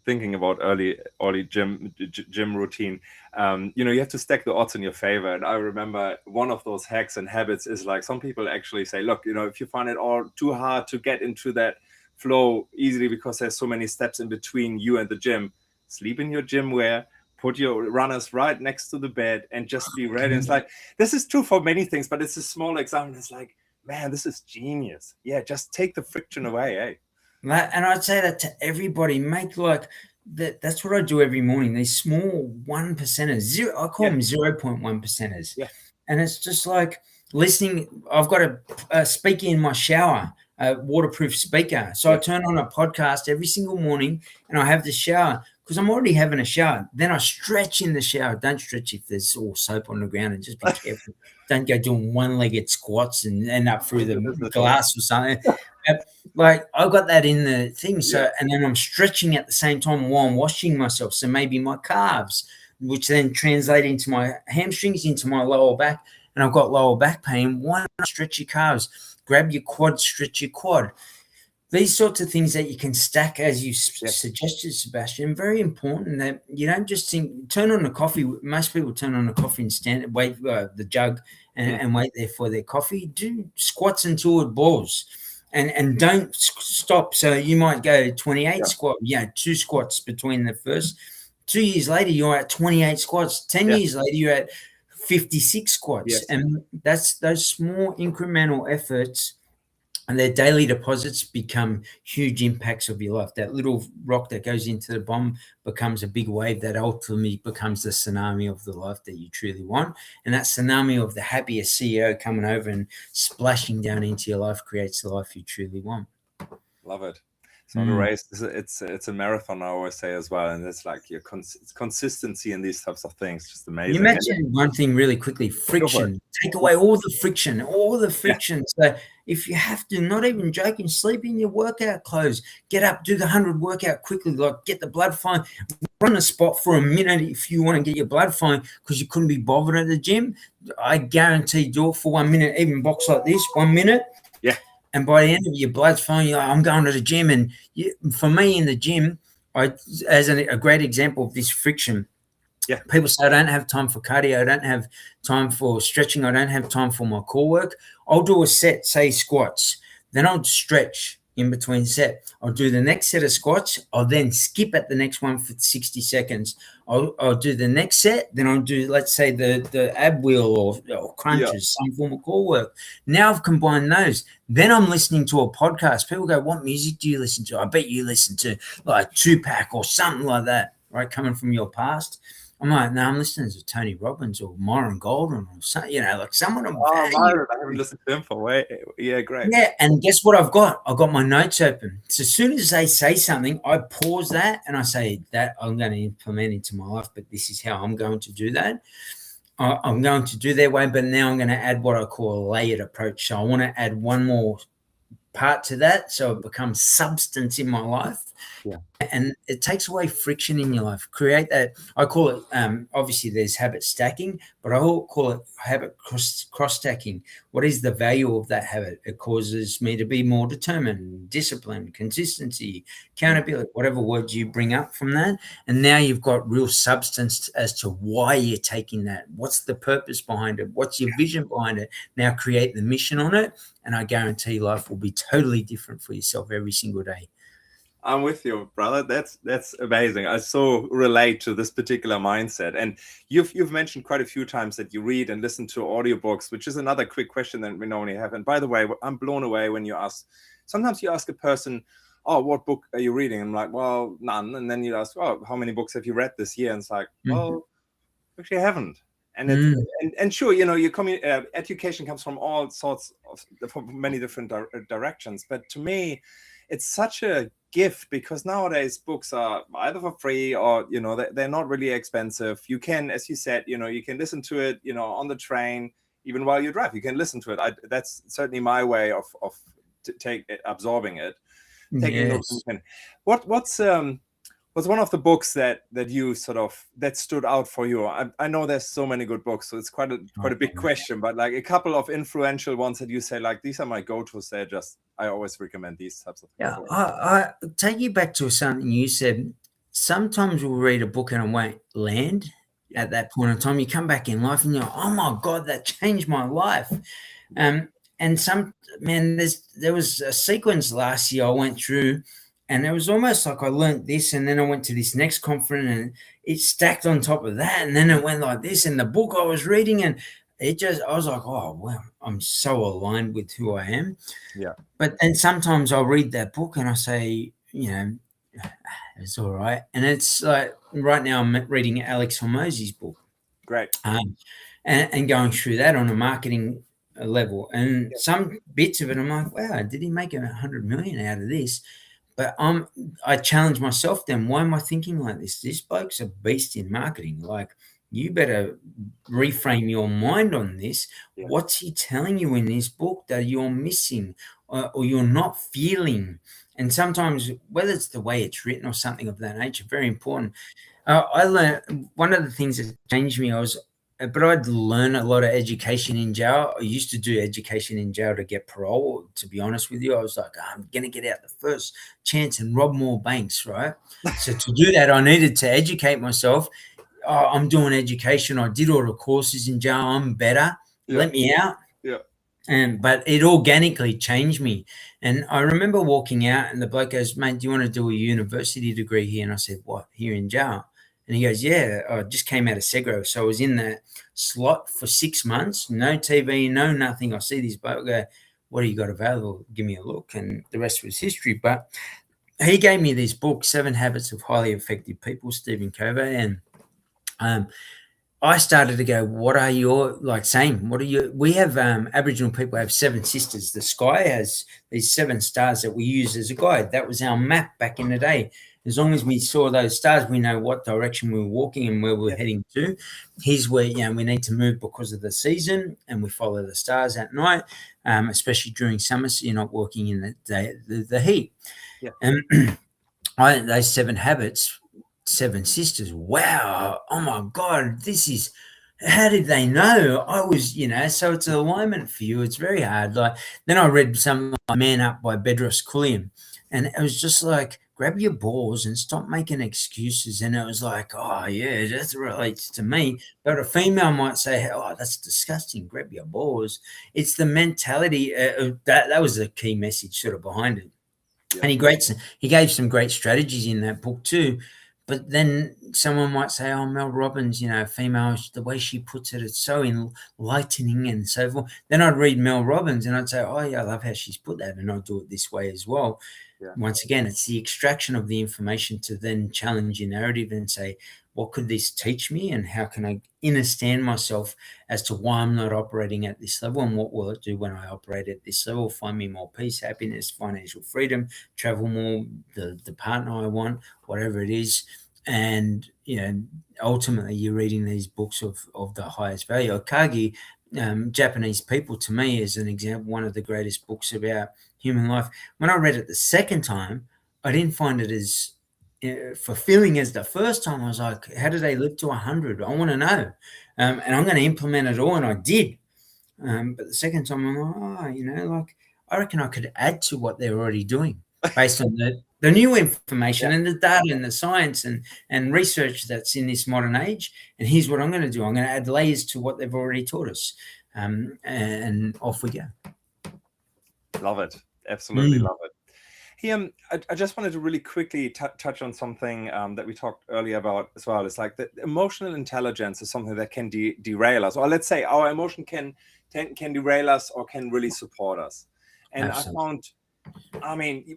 Thinking about early gym routine, you have to stack the odds in your favor. And I remember one of those hacks and habits is like, some people actually say, look, if you find it all too hard to get into that flow easily because there's so many steps in between you and the gym, sleep in your gym wear, put your runners right next to the bed and just be ready. It's like, this is true for many things, but it's a small example. It's like, man, this is genius. Yeah, just take the friction away, eh? And I'd say that to everybody. Make like that. That's what I do every morning. These small 1%ers. I call them 0.1%ers. Yeah. And it's just like listening. I've got a speaker in my shower, a waterproof speaker. So I turn on a podcast every single morning and I have the shower because I'm already having a shower. Then I stretch in the shower. Don't stretch if there's all soap on the ground, and just be careful. Don't go doing 1-legged squats and end up through the glass or something. Like I've got that in the thing. So, and then I'm stretching at the same time while I'm washing myself. So maybe my calves, which then translate into my hamstrings, into my lower back, and I've got lower back pain. Why not stretch your calves? Grab your quad, stretch your quad. These sorts of things that you can stack, as you suggested, Sebastian, very important that you don't just turn on the coffee. Most people turn on the coffee and stand, wait the jug and wait there for their coffee. Do squats until it boils. And don't stop. So you might go 28 squat, 2 squats between the first. 2 years later, you're at 28 squats. 10 years later, you're at 56 squats. Yes. And that's those small incremental efforts, and their daily deposits become huge impacts of your life. That little rock that goes into the bomb becomes a big wave that ultimately becomes the tsunami of the life that you truly want. And that tsunami of the happiest CEO coming over and splashing down into your life creates the life you truly want. Love it. It's not a race. It's a marathon, I always say as well. And it's like it's consistency in these types of things. Just amazing. You mentioned one thing really quickly, friction. Take away all the friction. So if you have to, not even joking, sleep in your workout clothes, get up, do the 100 workout quickly, like get the blood flowing, run a spot for a minute if you want to get your blood flowing because you couldn't be bothered at the gym. I guarantee do it for 1 minute, even box like this, 1 minute. Yeah. And by the end of your blood's flowing, you're like, I'm going to the gym. And for me in the gym, as a great example of this friction, Yeah. People say, I don't have time for cardio. I don't have time for stretching. I don't have time for my core work. I'll do a set, say squats. Then I'll stretch in between set. I'll do the next set of squats. I'll then skip at the next one for 60 seconds. I'll do the next set. Then I'll do, let's say, the ab wheel or crunches, some form of core work. Now I've combined those. Then I'm listening to a podcast. People go, what music do you listen to? I bet you listen to like Tupac or something like that, right? Coming from your past. I'm like, no, I'm listening to Tony Robbins or Myron Golden or something, like someone. Myron, I haven't listened to him for way. Yeah, great. Yeah, and guess what I've got? I've got my notes open. So as soon as they say something, I pause that and I say that I'm going to implement into my life, but this is how I'm going to do that. I'm going to do their way, but now I'm going to add what I call a layered approach. So I want to add one more part to that so it becomes substance in my life. Yeah. And it takes away friction in your life. Create that. I call it, obviously there's habit stacking, but I call it habit cross stacking. What is the value of that habit? It causes me to be more determined, disciplined, consistency, accountability, whatever words you bring up from that. And now you've got real substance as to why you're taking that. What's the purpose behind it? What's your vision behind it? Now create the mission on it. And I guarantee life will be totally different for yourself every single day. I'm with you, brother. That's amazing. I so relate to this particular mindset. And you've mentioned quite a few times that you read and listen to audiobooks, which is another quick question that we normally have. And by the way, I'm blown away when you ask. Sometimes you ask a person, "Oh, what book are you reading?" I'm like, "Well, none." And then you ask, "Oh, how many books have you read this year?" And it's like, "Well, actually, I haven't." And and sure, your education comes from all sorts from many different directions. But to me, it's such a gift because nowadays books are either for free or they're not really expensive. You can, as you said, you can listen to it on the train, even while you drive. You can listen to it. That's certainly my way of absorbing it, taking notes. What's one of the books that you that stood out for you? I know there's so many good books, so it's quite a big question, but like a couple of influential ones that you say, like, these are my go-tos. I always recommend these types of things. Yeah, I take you back to something you said. Sometimes we'll read a book and it won't land at that point in time. You come back in life and you're like, oh my God, that changed my life. And there was a sequence last year I went through. And it was almost like I learned this and then I went to this next conference and it stacked on top of that. And then it went like this. And the book I was reading and I was like, oh, wow, I'm so aligned with who I am. Yeah. But then sometimes I'll read that book and I say, it's all right. And it's like right now I'm reading Alex Hormozi's book. Great. And going through that on a marketing level. And some bits of it, I'm like, wow, did he make 100 million out of this? But I challenge myself then. Why am I thinking like this? This bloke's a beast in marketing. Like, you better reframe your mind on this. Yeah. What's he telling you in this book that you're missing or you're not feeling? And sometimes, whether it's the way it's written or something of that nature, very important. I learned one of the things that changed me. But I'd learn a lot of education in jail. I used to do education in jail to get parole. To be honest with you, I was like, I'm going to get out the first chance and rob more banks, right? So to do that, I needed to educate myself. I'm doing education. I did all the courses in jail. I'm better. Yeah. Let me out. Yeah. But it organically changed me. And I remember walking out and the bloke goes, mate, do you want to do a university degree here? And I said, what, here in jail? And he goes, yeah, I just came out of Segro. So I was in that slot for 6 months, no TV, no nothing. I see this bloke go, what do you got available? Give me a look. And the rest was history. But he gave me this book, 7 Habits of Highly Effective People, Stephen Covey. And I started to go, what are your, we have Aboriginal people have 7 sisters. The sky has these 7 stars that we use as a guide. That was our map back in the day. As long as we saw those stars, we know what direction we were walking and where we're heading to. Here's where, we need to move because of the season, and we follow the stars at night, especially during summer, so you're not walking in the heat. Yeah. And those 7 habits, 7 sisters, wow, oh my God, how did they know? I was, so it's an alignment for you. It's very hard. Then I read something like Man Up by Bedros Keuilian, and it was just like, grab your balls and stop making excuses. And it was like, oh yeah, that relates to me. But a female might say, oh, that's disgusting. Grab your balls. It's the mentality that was the key message sort of behind it. Yeah. And he gave some great strategies in that book too. But then someone might say, oh, Mel Robbins, female, the way she puts it, it's so enlightening and so forth. Then I'd read Mel Robbins and I'd say, oh, yeah, I love how she's put that. And I'll do it this way as well. Yeah. Once again, it's the extraction of the information to then challenge your narrative and say, what could this teach me? And how can I understand myself as to why I'm not operating at this level? And what will it do when I operate at this level? Find me more peace, happiness, financial freedom, travel more, the partner I want, whatever it is. And, ultimately you're reading these books of the highest value. Akagi, Japanese People, to me, is an example, one of the greatest books about human life. When I read it the second time, I didn't find it as fulfilling as the first time. I was like, how do they live to 100? I want to know. And I'm going to implement it all. And I did. But the second time I'm like, I reckon I could add to what they're already doing based on the new information and the data and the science and research that's in this modern age. And here's what I'm going to do. I'm going to add layers to what they've already taught us. And off we go. Love it. Absolutely love it. Hey, I just wanted to really quickly touch on something that we talked earlier about as well. It's like the emotional intelligence is something that can derail us, or let's say our emotion can derail us or can really support us. And Absolutely. I found,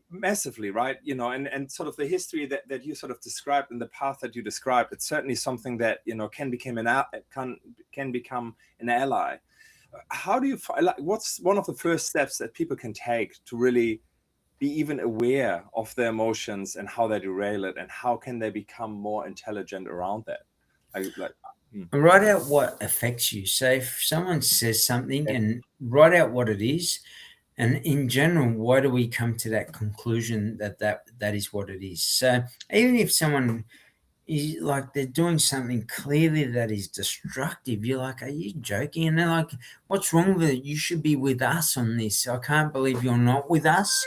massively, right? And sort of the history that you sort of described and the path that you described, it's certainly something that, can become an ally. How do you, what's one of the first steps that people can take to really be even aware of their emotions and how they derail it, and how can they become more intelligent around that? Write out what affects you. So if someone says something, and write out what it is, and in general, why do we come to that conclusion that is what it is? So even if someone is like, they're doing something clearly that is destructive, you're like, are you joking? And they're like, what's wrong with it? You should be with us on this. I can't believe you're not with us.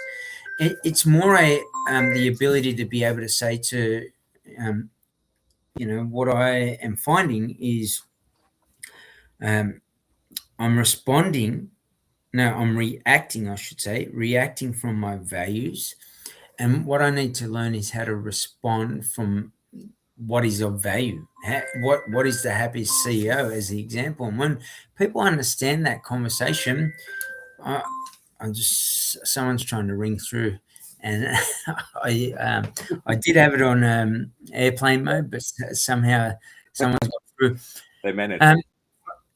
It's more the ability to be able to say to, what I am finding is I'm reacting, I should say, reacting from my values. And what I need to learn is how to respond from what is of value. What is the happiest CEO, as the example. And when people understand that conversation, someone's trying to ring through, and I did have it on airplane mode, but somehow someone's got through. They managed.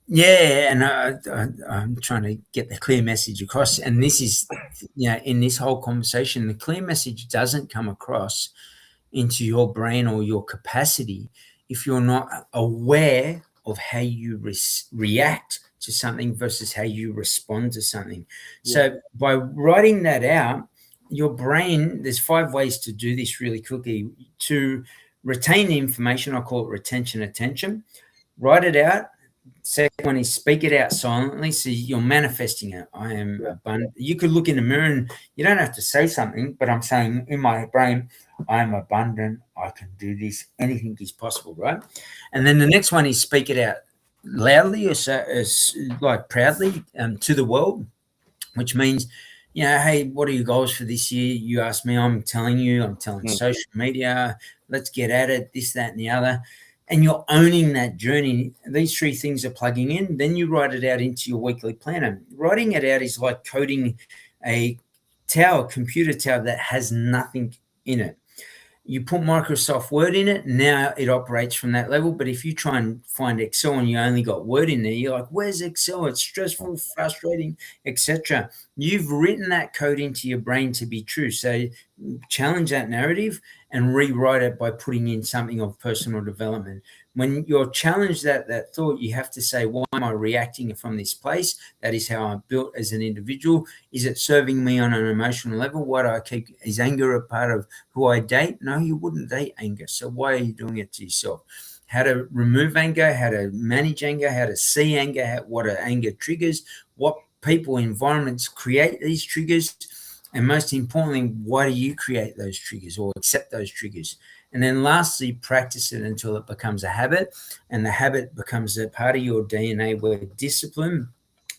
And I'm trying to get the clear message across. And this is, in this whole conversation, the clear message doesn't come across into your brain or your capacity if you're not aware of how you react to something versus how you respond to something. Yeah. So by writing that out, your brain, there's 5 ways to do this really quickly. To retain the information, I call it retention attention. Write it out. Second one is speak it out silently. So you're manifesting it. I am abundant. You could look in the mirror and you don't have to say something, but I'm saying in my brain, I am abundant. I can do this. Anything is possible, right? And then the next one is speak it out loudly, or like proudly, to the world, which means, hey, what are your goals for this year? You ask me, I'm telling social media, let's get at it, this, that, and the other. And you're owning that journey. These 3 things are plugging in. Then you write it out into your weekly planner. Writing it out is like coding a computer tower that has nothing in it. You put Microsoft Word in it, now it operates from that level. But if you try and find Excel and you only got Word in there, you're like, where's Excel? It's stressful, frustrating, etc. You've written that code into your brain to be true. So challenge that narrative and rewrite it by putting in something of personal development. When you're challenged that thought, you have to say, why am I reacting from this place? That is how I'm built as an individual. Is it serving me on an emotional level? Why do I keep, is anger a part of who I date? No, you wouldn't date anger. So why are you doing it to yourself? How to remove anger, how to manage anger, how to see anger, what are anger triggers, what people, environments create these triggers. And most importantly, why do you create those triggers or accept those triggers? And then lastly, practice it until it becomes a habit, and the habit becomes a part of your DNA where discipline,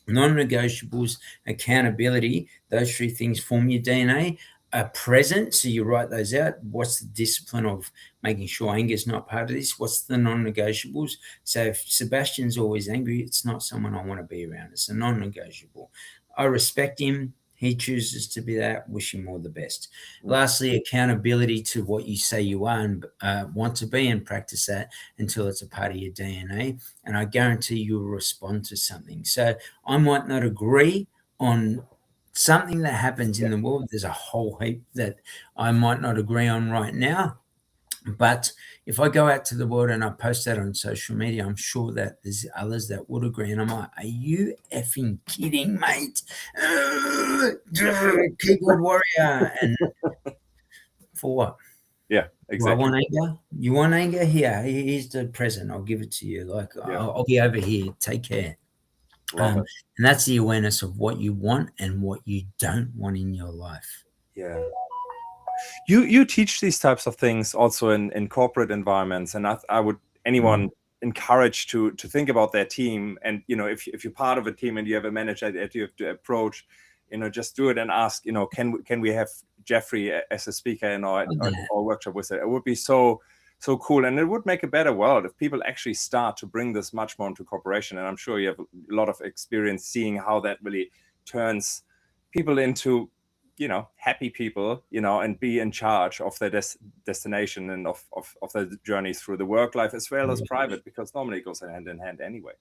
non-negotiables, accountability, those three things form your DNA, are present. So you write those out. What's the discipline of making sure anger is not part of this? What's the non-negotiables? So if Sebastian's always angry, it's not someone I want to be around. It's a non-negotiable. I respect him. He chooses to be that. Wish him all the best. Lastly, accountability to what you say you are and want to be, and practice that until it's a part of your DNA. And I guarantee you'll respond to something. So I might not agree on something that happens in the world. There's a whole heap that I might not agree on right now. But if I go out to the world and I post that on social media, I'm sure that there's others that would agree. And I'm like, are you effing kidding, mate? Keyboard warrior. And for what? Yeah, exactly. Do I want anger? You want anger? Here, here's the present. I'll give it to you. Like, I'll be over here. Take care. And that's the awareness of what you want and what you don't want in your life. Yeah. You teach these types of things also in corporate environments, and I would anyone encourage to think about their team. And if you're part of a team and you have a manager that you have to approach, just do it and ask, can we have Jeffrey as a speaker in our workshop with it? It would be so cool, and it would make a better world if people actually start to bring this much more into corporation. And I'm sure you have a lot of experience seeing how that really turns people into happy people, and be in charge of their destination and of their journey through the work life as well as private, because normally it goes hand in hand anyway.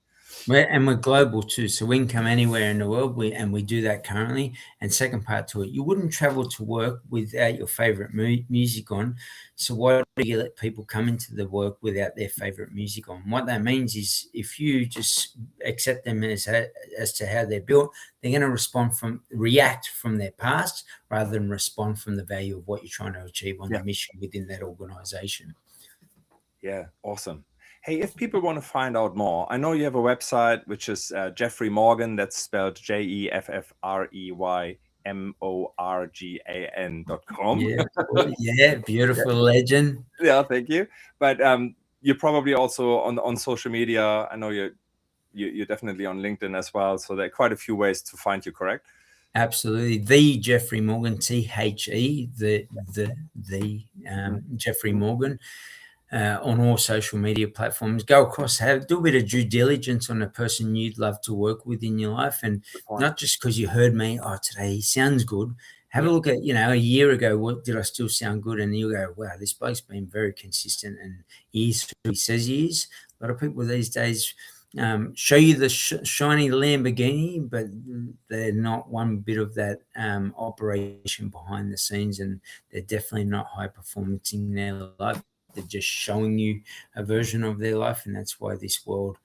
And we're global too, so we can come anywhere in the world. We do that currently. And second part to it, you wouldn't travel to work without your favorite music on. So why do you let people come into the work without their favorite music on? What that means is, if you just accept them as to how they're built, they're going to react from their past rather than respond from the value of what you're trying to achieve on the mission within that organization. Yeah, awesome. Hey, if people want to find out more, I know you have a website, which is Jeffrey Morgan. That's spelled JEFFREYMORGAN.com. Yeah, beautiful legend. Yeah, thank you. But you're probably also on social media. I know you're definitely on LinkedIn as well. So there are quite a few ways to find you, correct? Absolutely. The Jeffrey Morgan, THE, Jeffrey Morgan. On all social media platforms. Go across, do a bit of due diligence on a person you'd love to work with in your life, and not just because you heard me, today he sounds good. Have a look at, a year ago, what did I still sound good? And you'll go, wow, this bloke's been very consistent and he is who he says he is. A lot of people these days show you the shiny Lamborghini, but they're not one bit of that operation behind the scenes, and they're definitely not high performance in their life. They're just showing you a version of their life, and that's why this world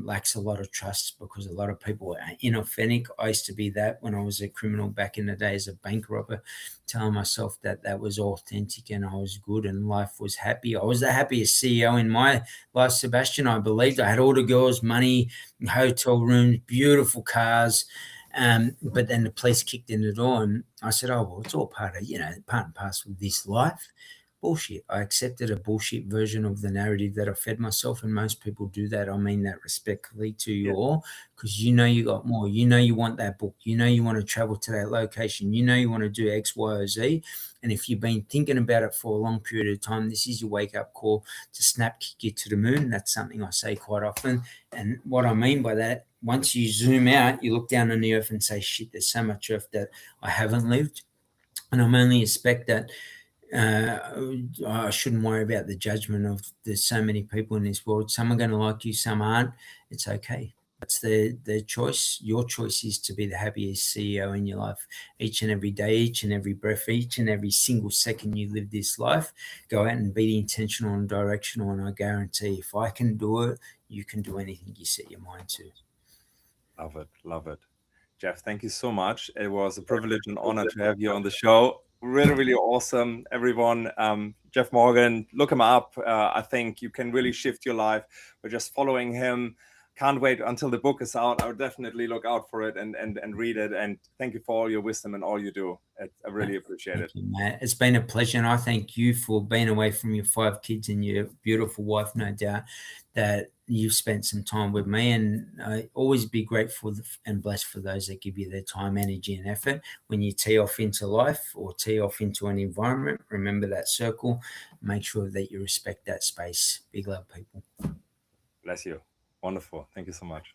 lacks a lot of trust, because a lot of people are inauthentic. I used to be that when I was a criminal back in the day as a bank robber, telling myself that was authentic and I was good and life was happy. I was the happiest CEO in my life, Sebastian. I believed I had all the girls, money, hotel rooms, beautiful cars. But then the police kicked in the door and I said, oh, well, it's all part of, part and parcel of this life. Bullshit. I accepted a bullshit version of the narrative that I fed myself, and most people do that. I mean that respectfully to you all, because you got more. You want that book. You want to travel to that location. You want to do X, Y, or Z. And if you've been thinking about it for a long period of time, this is your wake-up call to snap kick you to the moon. That's something I say quite often. And what I mean by that, once you zoom out, you look down on the earth and say, shit, there's so much earth that I haven't lived. And I'm only expect that I shouldn't worry about the judgment of there's so many people in this world. Some are going to like you, some aren't. It's okay. That's their choice. Your choice is to be the happiest CEO in your life each and every day, each and every breath, each and every single second you live this life. Go out and be intentional and directional, and I guarantee if I can do it, you can do anything you set your mind to. Love it. Jeff, thank you so much. It was a privilege and honor to have you on the show. Really, really awesome, everyone. Jeff Morgan, look him up. I think you can really shift your life by just following him. can't wait until the book is out. I would definitely look out for it and read it. And thank you for all your wisdom and all you do. I really appreciate it. Thank you, Matt. It's been a pleasure, and I thank you for being away from your 5 kids and your beautiful wife, no doubt, that you've spent some time with me. And I always be grateful and blessed for those that give you their time, energy, and effort. When you tee off into life or tee off into an environment, remember that circle. Make sure that you respect that space. Big love, people. Bless you. Wonderful. Thank you so much.